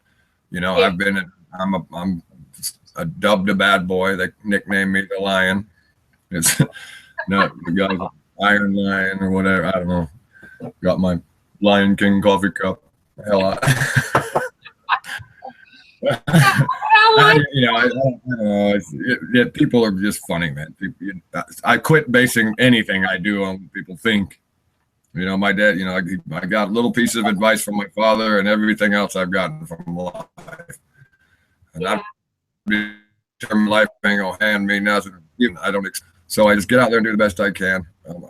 You know, yeah. I'm dubbed a bad boy. They nicknamed me the Lion. It's not the guy's Iron Lion or whatever. I don't know. Got my Lion King coffee cup. Hell, you know, I don't know. People are just funny, man. I quit basing anything I do on what people think. You know, my dad, you know, I got little pieces of advice from my father, and everything else I've gotten from life. And yeah. My life ain't gonna hand me nothing. I don't. So I just get out there and do the best I can,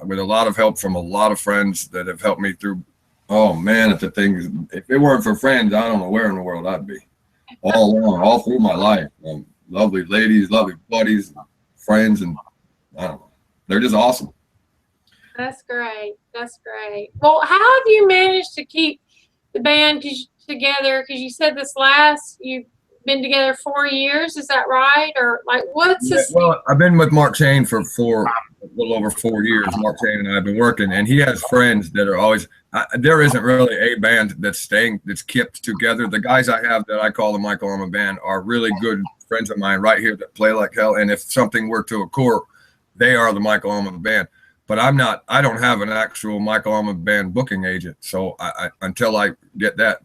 with a lot of help from a lot of friends that have helped me through. Oh man, if it weren't for friends, I don't know where in the world I'd be. All along, all through my life, lovely ladies, lovely buddies, friends, and I don't know, they're just awesome. That's great. That's great. Well, how have you managed to keep the band together? Because you said you've been together 4 years. Is that right? Or like, what's this? Well, I've been with Mark Chain for a little over 4 years. Mark Chain and I have been working, and he has friends that are always. There isn't really a band that's kept together. The guys I have that I call the Michael Allman Band are really good friends of mine right here that play like hell. And if something were to occur, they are the Michael Allman Band. But I don't have an actual Michael Allman Band booking agent. So until I get that,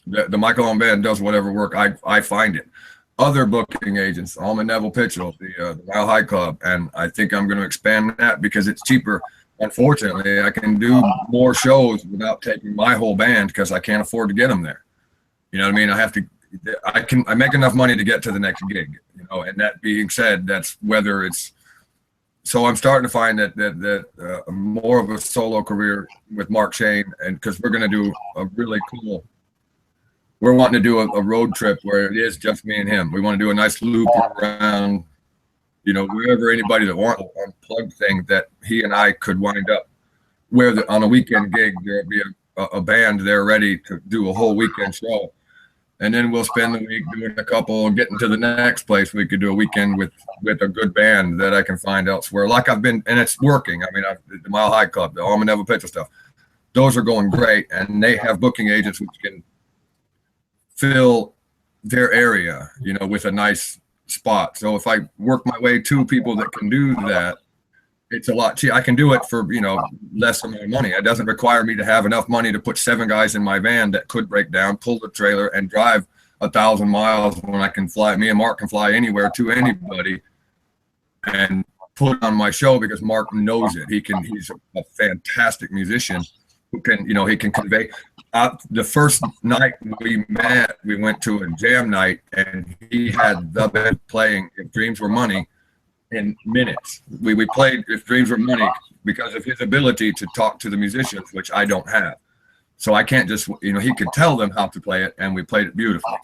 the Michael Allman Band does whatever work I find it. Other booking agents, Allman Neville Pitchell, the Mile High Club, and I think I'm going to expand that because it's cheaper. Unfortunately, I can do more shows without taking my whole band because I can't afford to get them there. You know what I mean? I make enough money to get to the next gig, you know, and that being said, that's whether it's, so I'm starting to find that more of a solo career with Mark Chain, and because we're going to do a really cool, we're wanting to do a road trip where it is just me and him. We want to do a nice loop around, you know, wherever anybody that wants an unplugged thing that he and I could wind up where on a weekend gig, there'll be a band there ready to do a whole weekend show. And then we'll spend the week doing a couple and getting to the next place. We could do a weekend with a good band that I can find elsewhere. Like I've been, and it's working. I mean, the Mile High Club, the Allman Neville Pitchell stuff, those are going great. And they have booking agents which can fill their area, you know, with a nice spot. So if I work my way to people that can do that, it's a lot cheaper. I can do it for, you know, less amount of money. It doesn't require me to have enough money to put 7 guys in my van that could break down, pull the trailer, and drive 1,000 miles when I can fly. Me and Mark can fly anywhere to anybody and put on my show because Mark knows it. He's a fantastic musician, who can, he can convey. The first night we met, we went to a jam night, and he had the band playing If Dreams Were Money in minutes. We played If Dreams Were Money because of his ability to talk to the musicians, which I don't have. So I can't just, he could tell them how to play it, and we played it beautifully.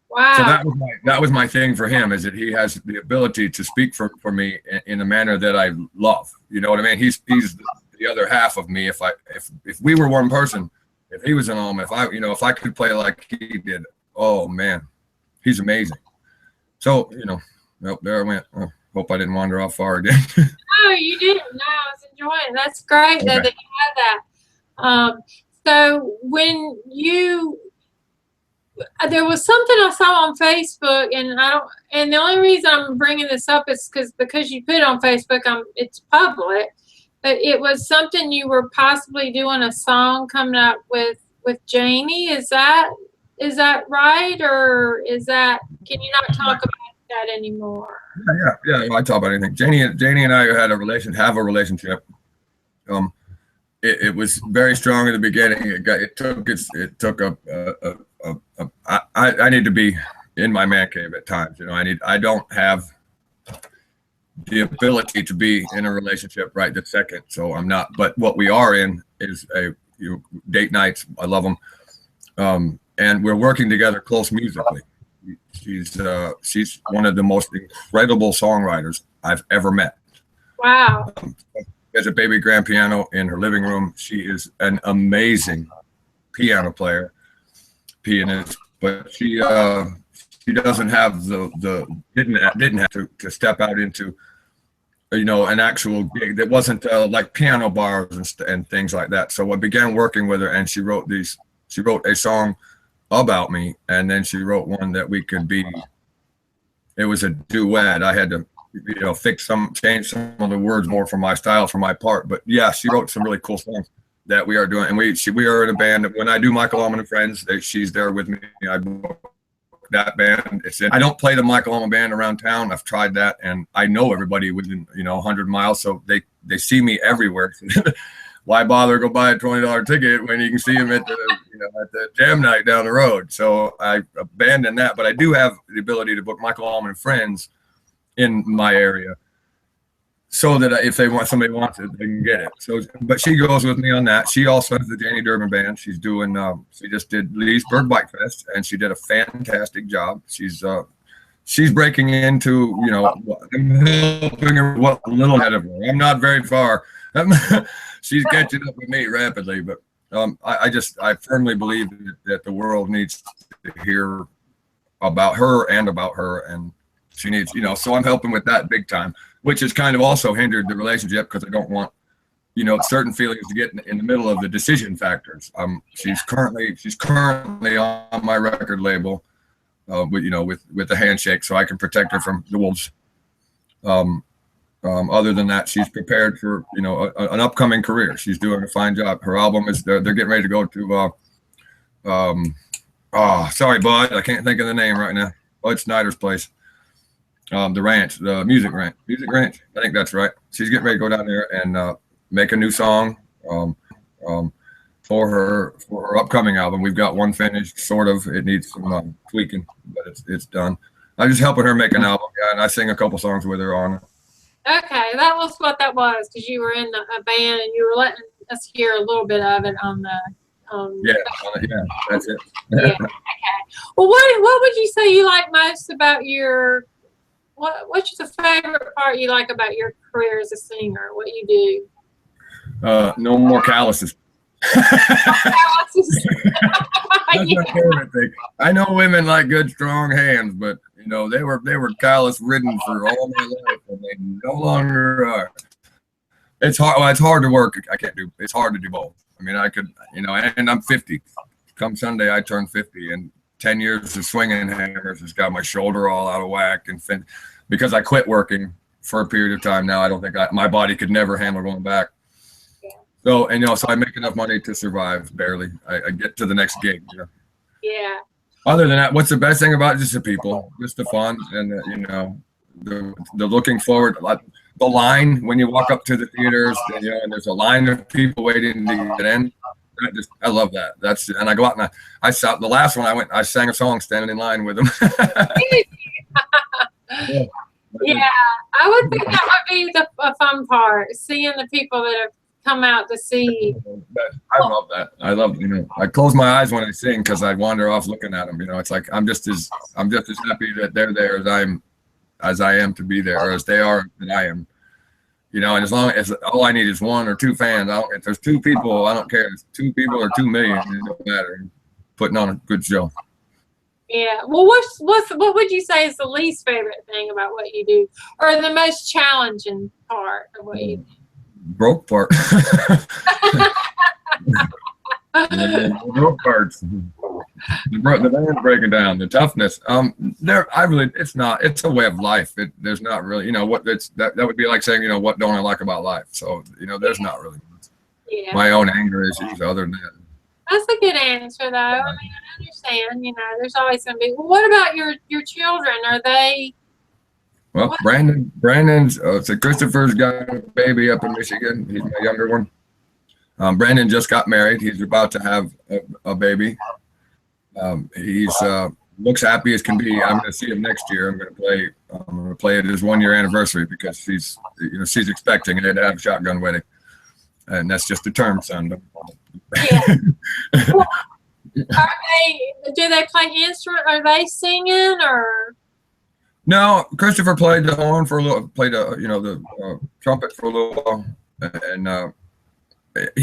Wow. So that was my thing for him, is that he has the ability to speak for me in a manner that I love. You know what I mean? He's the other half of me. If we were one person, if he was an Allman, if I could play like he did, oh man, he's amazing. So, there I went. Oh, hope I didn't wander off far again. No, you didn't. No, I was enjoying it. That's great that you had that. So when there was something I saw on Facebook, and the only reason I'm bringing this up is because you put it on Facebook, it's public, but it was something you were possibly doing a song coming up with Janie. Is that right, or can you not talk about that anymore? Yeah. I talk about anything. Janie and I have a relationship. It was very strong in the beginning. I need to be in my man cave at times. I don't have the ability to be in a relationship right this second, so I'm not. But what we are in is date nights. I love them, and we're working together close musically. She's one of the most incredible songwriters I've ever met. Wow. There's a baby grand piano in her living room. She is an amazing piano player, pianist, but she doesn't have didn't have to step out into an actual gig that wasn't like piano bars and things like that. So I began working with her, and she wrote a song about me, and then she wrote one that we could be. It was a duet. I had to change some of the words more for my style, for my part. But yeah, she wrote some really cool songs that we are doing, and we are in a band. When I do Michael Allman and Friends, she's there with me. I book that band. I don't play the Michael Allman Band around town. I've tried that, and I know everybody within 100 miles, so they see me everywhere. Why bother go buy a $20 ticket when you can see him at the jam night down the road? So I abandoned that, but I do have the ability to book Michael Allman and Friends in my area, so that if somebody wants it, they can get it. So, but she goes with me on that. She also has the Diane Durrett band. She's doing. She just did Leesburg Bike Fest, and she did a fantastic job. She's breaking into. I'm helping her what little ahead of her. I'm not very far. She's catching up with me rapidly, but I firmly believe that the world needs to hear about her, and she needs, so I'm helping with that big time, which has kind of also hindered the relationship because I don't want, certain feelings to get in the middle of the decision factors. She's currently on my record label, with the handshake, so I can protect her from the wolves. Other than that, she's prepared for an upcoming career. She's doing a fine job. Her album is they're getting ready to go to. Sorry, bud, I can't think of the name right now. Bud Snyder's place. The ranch, the music ranch. I think that's right. She's getting ready to go down there and make a new song for her upcoming album. We've got one finished, sort of. It needs some tweaking, but it's done. I'm just helping her make an album, and I sing a couple songs with her on it. Okay, that was what that was, because you were in a band and you were letting us hear a little bit of it on the. Yeah, that's it. Yeah. Okay. Well, what would you say you like most about your? What's the favorite part you like about your career as a singer? What you do? No more calluses. Calluses. That's my favorite thing. I know women like good, strong hands, but they were callus ridden for all my life, and they no longer are. It's hard. Well, it's hard to work. It's hard to do both. I mean, I could, and I'm 50. Come Sunday, I turn 50, and 10 years of swinging hammers has got my shoulder all out of whack, and because I quit working for a period of time now, I don't think my body could never handle going back. Yeah. So, so I make enough money to survive barely. I get to the next gig. Yeah. Other than that, what's the best thing about it? Just the people, just the fun, and the looking forward. The line when you walk up to the theaters, and there's a line of people waiting to get in. I love that. And I go out and I saw the last one I sang a song standing in line with him. Yeah, I would think that would be a fun part, seeing the people that have come out to see you. I love that. I love, I close my eyes when I sing because I wander off looking at them. It's like I'm just as happy that they're there as I am to be there, or as they are that I am. And as long as all I need is 1 or 2 fans, if there's 2 people, I don't care. If it's 2 people or 2 million, it don't matter. Putting on a good show. Yeah. Well, what would you say is the least favorite thing about what you do, or the most challenging part of what you do? Broke part. The broke parts. The band's breaking down. The toughness. It's a way of life. There's not really, that would be like saying, what don't I like about life? So, there's not really my own anger issues other than that. That's a good answer, though. I mean, I understand. There's always going to be. Well, what about your children? Are they? Well, Brandon's. So Christopher's got a baby up in Michigan. He's my younger one. Brandon just got married. He's about to have a baby. He's looks happy as can be. I'm going to see him next year. I'm going to play at his 1-year anniversary because she's expecting and they'd have a shotgun wedding, and that's just the term, son. Yeah. Do they play instrument? Are they singing or? No, Christopher played the horn for a little. Played the trumpet for a little while, and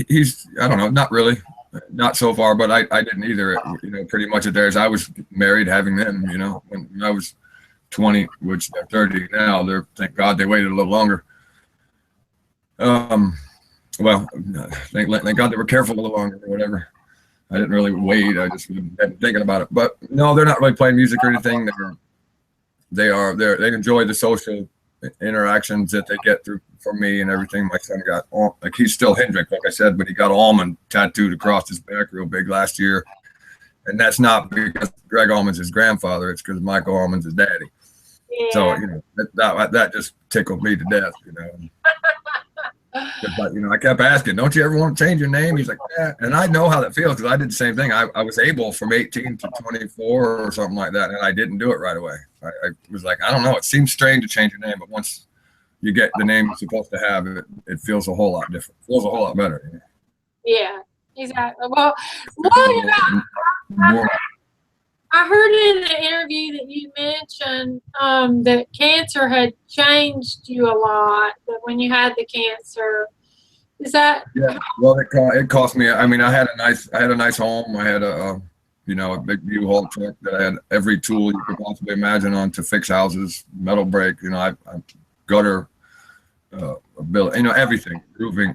he's I don't know, not really, not so far. But I didn't either. Pretty much at theirs. I was married, having them. When I was 20, which they're 30 now. Thank God they waited a little longer. Well, thank God they were careful a little longer or whatever. I didn't really wait. I just been thinking about it. But no, they're not really playing music or anything. They enjoy the social interactions that they get from me and everything. My son got, he's still Hendrick, like I said, but he got Allman tattooed across his back real big last year. And that's not because Gregg Allman's his grandfather. It's because Michael Allman's his daddy. Yeah. So, that just tickled me to death, But, I kept asking, don't you ever want to change your name? He's like, yeah. And I know how that feels because I did the same thing. I was able from 18 to 24 or something like that, and I didn't do it right away. I was like, I don't know. It seems strange to change your name, but once you get the name you're supposed to have, it feels a whole lot different. It feels a whole lot better. Yeah, exactly. Well, I heard in the interview that you mentioned that cancer had changed you a lot. That when you had the cancer, is that? Yeah. Well, it cost me. I mean, I had a nice home. I had a big U-Haul truck that I had every tool you could possibly imagine on to fix houses, metal break. I gutter, build. Everything, roofing,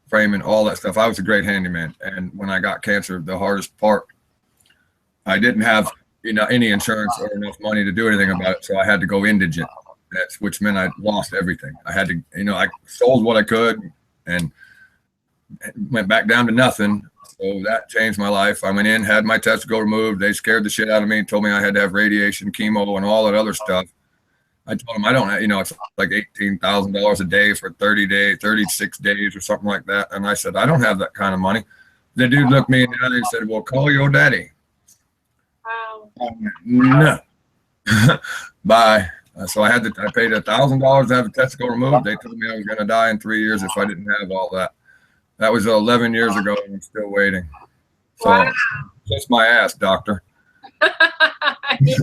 framing, all that stuff. I was a great handyman. And when I got cancer, the hardest part, I didn't have any insurance or enough money to do anything about it, so I had to go indigent. Which meant I lost everything. I had to, I sold what I could and went back down to nothing. So that changed my life. I went in, had my testicle removed. They scared the shit out of me, told me I had to have radiation, chemo, and all that other stuff. I told them I don't, it's like $18,000 a day for 36 days or something like that. And I said, I don't have that kind of money. The dude looked me in the eye and said, well, call your daddy. Wow. No. Bye. So I paid $1,000 to have a testicle removed. They told me I was going to die in 3 years if I didn't have all that. That was 11 years ago, and I'm still waiting. So wow. Kiss my ass, doctor. Yeah.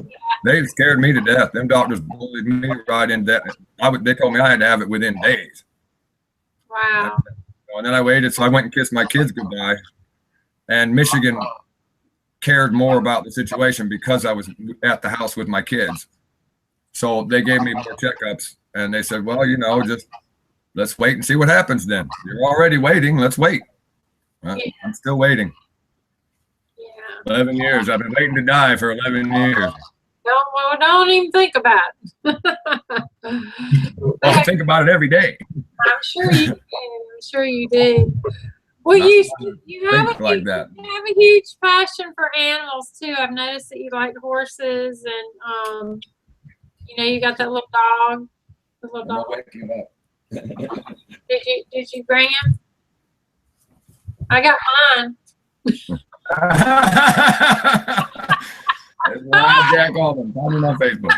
They scared me to death. Them doctors bullied me right in death. They told me I had to have it within days. Wow. And then I waited, so I went and kissed my kids goodbye. And Michigan cared more about the situation because I was at the house with my kids. So they gave me more checkups, and they said, well, just let's wait and see what happens then. You're already waiting. Let's wait. Yeah. I'm still waiting. Yeah. 11 years. I've been waiting to die for 11 years. Don't even think about it. I think about it every day. I'm sure you do. I'm sure you do. Well, you have a huge passion for animals too. I've noticed that you like horses, and you got that little dog. The little dog. Did you bring him? I got mine. It's One-Eyed Jack Allman. Find him on Facebook.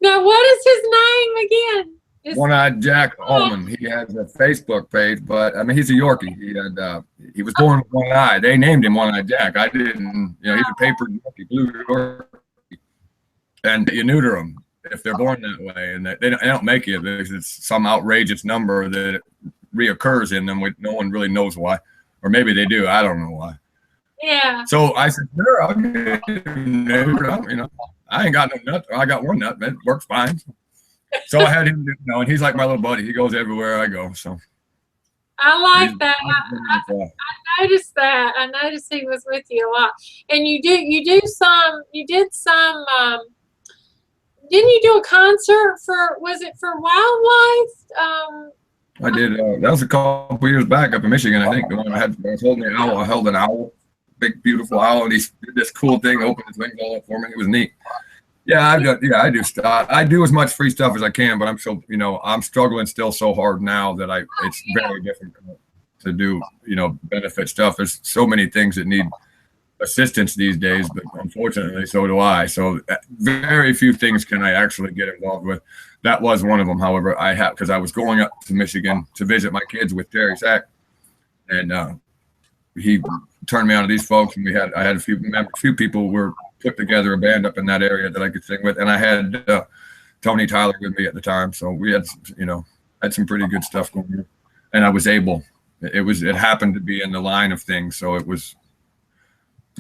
Now, what is his name again? One-Eyed Jack Allman. He has a Facebook page, but I mean, he's a Yorkie. He was born with one eye. They named him One-Eyed Jack. I didn't. You know, he's a paper Yorkie, blue Yorkie, and you neuter them if they're born that way, and they don't make it. It's some outrageous number that reoccurs in them. No one really knows why, or maybe they do. I don't know why. Yeah. So I said, sure, I'll get neutered. You know, I ain't got no nut. I got one nut, but it works fine. So I had him, and he's like my little buddy. He goes everywhere I go. So I like that. I noticed that. I noticed he was with you a lot. And you did some. Didn't you do a concert was it for wildlife? I did. That was a couple years back up in Michigan. I think the one I was holding an owl. I held an owl, big beautiful owl, and he did this cool thing, opened his wings all up for me. It was neat. Yeah, I do stuff. I do as much free stuff as I can, but I'm still, I'm struggling still so hard now that it's very difficult to do, benefit stuff. There's so many things that need assistance these days, but unfortunately, so do I. So very few things can I actually get involved with. That was one of them. However, because I was going up to Michigan to visit my kids with Terry Sack, and he turned me on to these folks, and I had a few people were put together a band up in that area that I could sing with, and I had Tony Tyler with me at the time, so we had some pretty good stuff going on, and I was able. It happened to be in the line of things, so it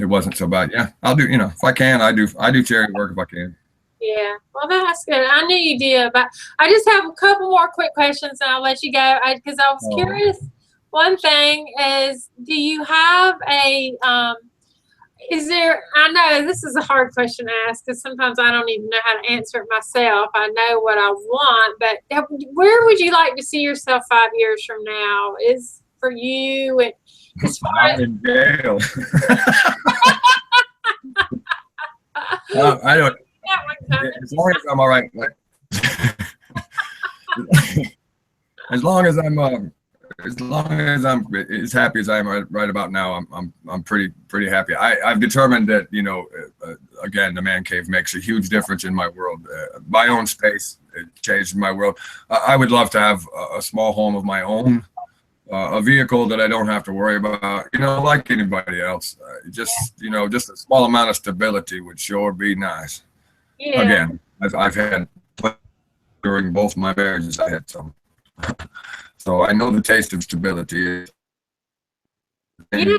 wasn't so bad. Yeah, I'll do. If I can, I do charity work if I can. Yeah, well, that's good. I knew you did, but I just have a couple more quick questions, and I'll let you go because I was curious. One thing is, do you have a I know this is a hard question to ask because sometimes I don't even know how to answer it myself. I know what I want, but where would you like to see yourself 5 years from now? Is for you and as far as in jail. I don't. As long as I'm all right, as long as I'm as happy as I am right about now, I'm pretty happy. I've determined that again, the man cave makes a huge difference in my world. My own space, it changed my world. I would love to have a small home of my own, a vehicle that I don't have to worry about. Like anybody else, just a small amount of stability would sure be nice. Yeah. Again, I've had during both my marriages, I had some. So I know the taste of stability. Yeah.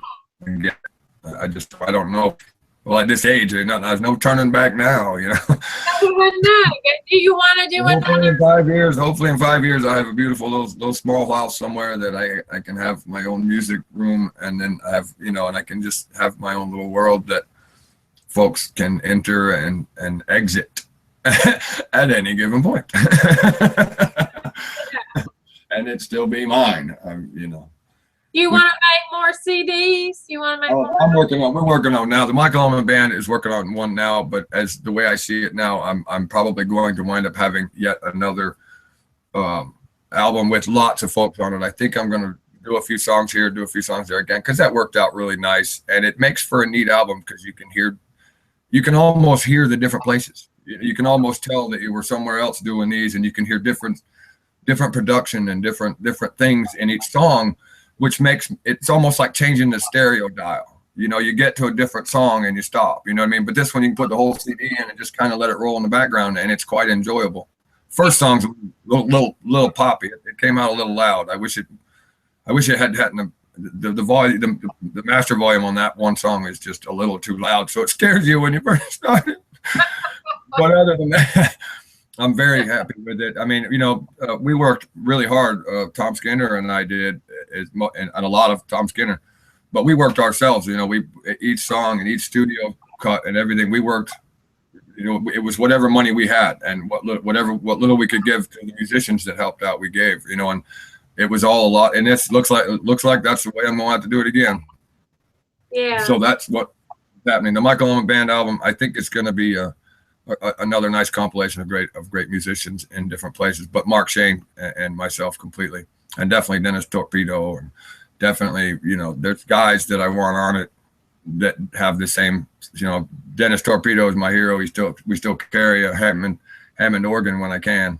I don't know. Well, at this age, there's no turning back now, Do you want to do it? Hopefully in 5 years, I have a beautiful little small house somewhere that I can have my own music room, and then I have, and I can just have my own little world that folks can enter and exit at any given point. And it'd still be mine, You want to make more CDs? You want to make more? We're working on now. The Michael Allman Band is working on one now, but as the way I see it now, I'm probably going to wind up having yet another album with lots of folks on it. I think I'm going to do a few songs here, do a few songs there again, because that worked out really nice, and it makes for a neat album because you can almost hear the different places. You can almost tell that you were somewhere else doing these, and you can hear different production and different things in each song, which makes it's almost like changing the stereo dial. You get to a different song and you stop. You know what I mean? But this one, you can put the whole CD in and just kind of let it roll in the background, and it's quite enjoyable. First song's a little poppy. It came out a little loud. I wish it had the volume. The master volume on that one song is just a little too loud, so it scares you when you first start it. But other than that, I'm very happy with it. I mean, we worked really hard. Tom Skinner and I did, and a lot of Tom Skinner, but we worked ourselves. We each song and each studio cut and everything. We worked. It was whatever money we had and what little we could give to the musicians that helped out. We gave. And it was all a lot. And this looks like that's the way I'm going to have to do it again. Yeah. So that's what's happening. The Michael Allman Band album, I think it's going to be another nice compilation of great musicians in different places, but Mark Shane and myself completely, and definitely Dennis Torpedo and definitely, you know, there's guys that I want on it that have the same, you know, Dennis Torpedo is my hero. We still carry a Hammond organ when I can,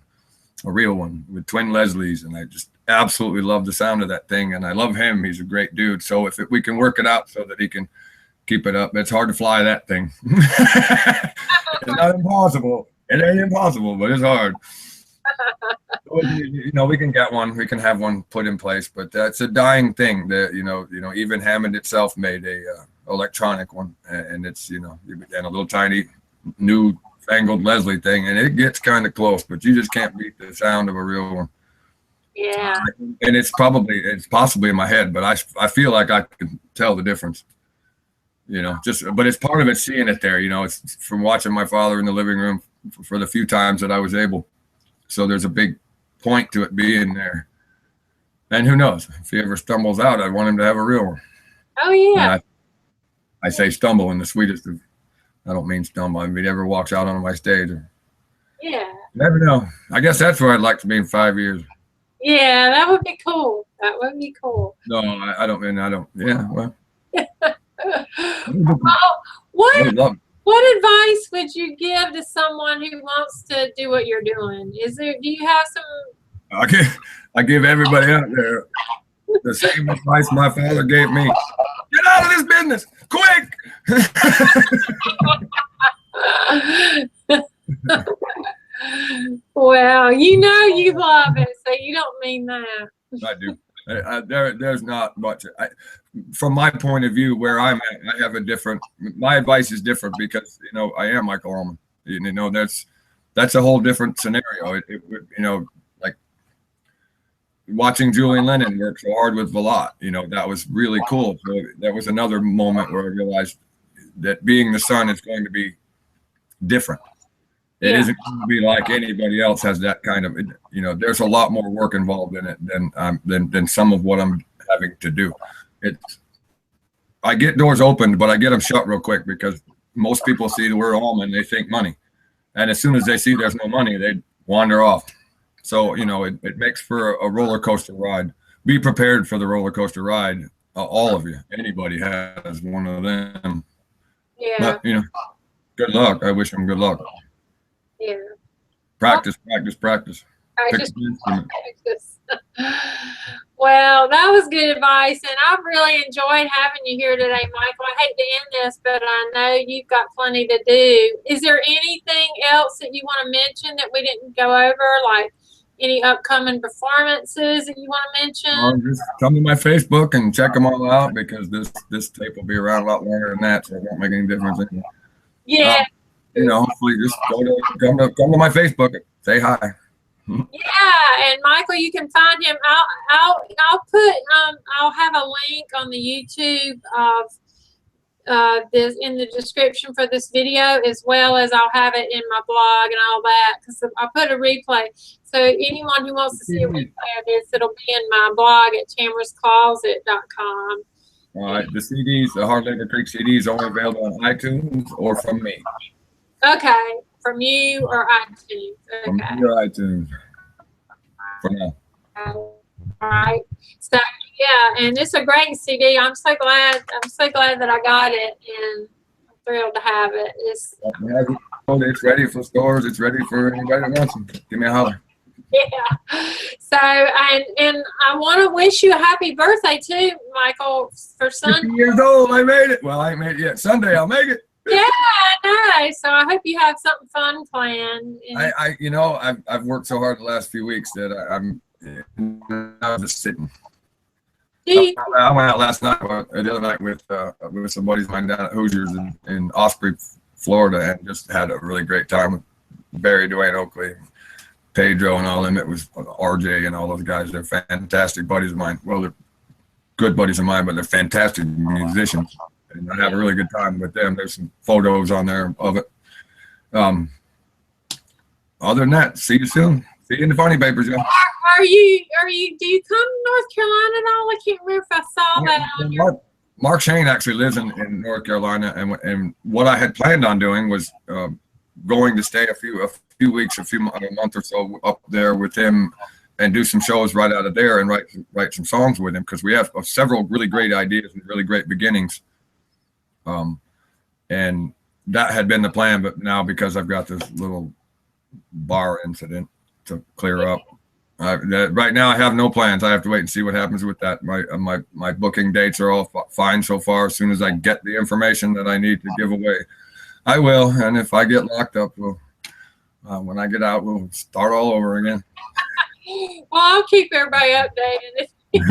a real one with twin Leslies, and I just absolutely love the sound of that thing, and I love him. He's a great dude. So if we can work it out so that he can keep it up, it's hard to fly that thing. It's not impossible. It ain't impossible, but it's hard. You know, we can get one. We can have one put in place, but that's a dying thing. That you know, even Hammond itself made a electronic one, and it's, you know, and a little tiny new fangled Leslie thing, and it gets kind of close, but you just can't beat the sound of a real one. Yeah. And it's possibly in my head, but I feel like I can tell the difference. You know, but it's part of it seeing it there. You know, it's from watching my father in the living room for the few times that I was able. So there's a big point to it being there. And who knows, if he ever stumbles out, I want him to have a real one. Oh yeah. I say stumble in the sweetest of, I don't mean stumble. I mean, if he ever walks out on my stage. Yeah. Never know. I guess that's where I'd like to be in 5 years. Yeah, that would be cool. That would be cool. No, I don't. Yeah, well. Well, what advice would you give to someone who wants to do what you're doing? Do you have some? I give everybody out there the same advice my father gave me. Get out of this business, quick! Well, you know you love it, so you don't mean that. I do. There's not much. From my point of view, where I'm at, I have a different. My advice is different because, you know, I am Michael Allman. You know, that's a whole different scenario. You know, like watching Julian Lennon work so hard with Velat. You know, that was really cool. So that was another moment where I realized that being the son is going to be different. It isn't going to be like anybody else has that kind of, you know, there's a lot more work involved in it than some of what I'm having to do. I get doors opened, but I get them shut real quick because most people see the word Allman, they think money. And as soon as they see there's no money, they wander off. So, you know, it makes for a roller coaster ride. Be prepared for the roller coaster ride. All of you, anybody has one of them. Yeah. But, you know, good luck. I wish them good luck. Yeah. Practice. Well, that was good advice, and I really enjoyed having you here today, Michael. I hate to end this, but I know you've got plenty to do. Is there anything else that you want to mention that we didn't go over, like any upcoming performances that you want to mention? Just come to my Facebook and check them all out, because this tape will be around a lot longer than that, so it won't make any difference anymore. Yeah. You know, hopefully just come to my Facebook and say hi. Yeah, and Michael, you can find him. I'll have a link on the YouTube of this in the description for this video, as well as I'll have it in my blog and all that, because I'll put a replay. So anyone who wants to see a replay of this, it'll be in my blog at tamarahscloset.com. All right, the CDs, the Hard Labor Creek CDs, only available on iTunes or from me. Okay, from you or iTunes. Okay. From me or iTunes. For now. All right. So yeah, and it's a great CD. I'm so glad that I got it, and I'm thrilled to have it. It's ready for stores. It's ready for anybody that wants them. Give me a holler. Yeah. So and I want to wish you a happy birthday too, Michael, for Sunday. 50 years old. I made it. Well, I ain't made it yet. Sunday, I'll make it. Yeah, I know. So I hope you have something fun planned. You know, I've worked so hard the last few weeks that I'm just sitting. I went out last night, the other night with some buddies of mine down at Hoosiers in Osprey, Florida, and just had a really great time with Barry, Dwayne Oakley, Pedro, and all them. It was RJ and all those guys. They're fantastic buddies of mine. Well, they're good buddies of mine, but they're fantastic musicians. And I have a really good time with them. There's some photos on there of it. Other than that, see you soon. See you in the funny papers, y'all. Do you come to North Carolina at all? I can't remember if I saw that on your... Mark Shane actually lives in North Carolina, and what I had planned on doing was going to stay a few weeks, a month or so up there with him and do some shows right out of there and write some songs with him, because we have several really great ideas and really great beginnings. And that had been the plan, but now because I've got this little bar incident to clear up, right now I have no plans. I have to wait and see what happens with that. My booking dates are all fine so far. As soon as I get the information that I need to give away, I will. And if I get locked up, when I get out, we'll start all over again. Well, I'll keep everybody updated. I think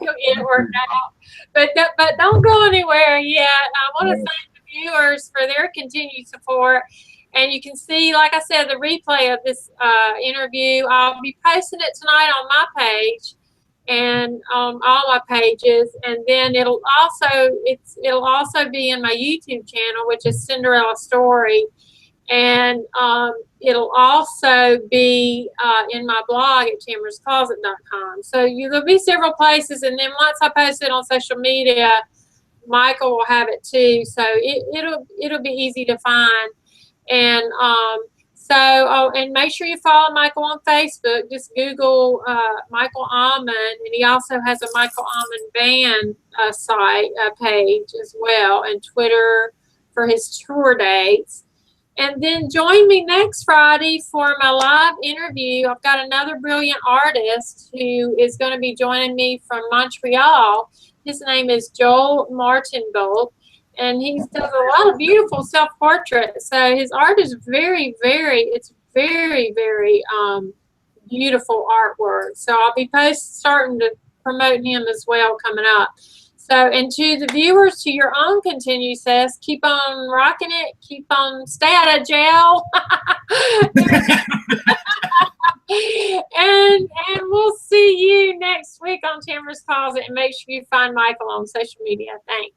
you'll get it worked out. But don't go anywhere yet. I want to thank the viewers for their continued support. And you can see, like I said, the replay of this interview. I'll be posting it tonight on my page and all my pages. And then it'll also be in my YouTube channel, which is Cinderella Story. And it'll also be in my blog at tamarahscloset.com. So there'll be several places. And then once I post it on social media, Michael will have it too. So it'll be easy to find. And and make sure you follow Michael on Facebook. Just Google Michael Allman, and he also has a Michael Allman Band page as well, and Twitter for his tour dates. And then join me next Friday for my live interview. I've got another brilliant artist who is going to be joining me from Montreal. His name is Joel Martinbolt. And he does a lot of beautiful self-portraits. So his art is very, very beautiful artwork. So I'll be starting to promote him as well coming up. So, and to the viewers, to your own continued success, keep on rocking it. Keep on, stay out of jail. and we'll see you next week on Tamarah's Closet. And make sure you find Michael on social media. Thanks.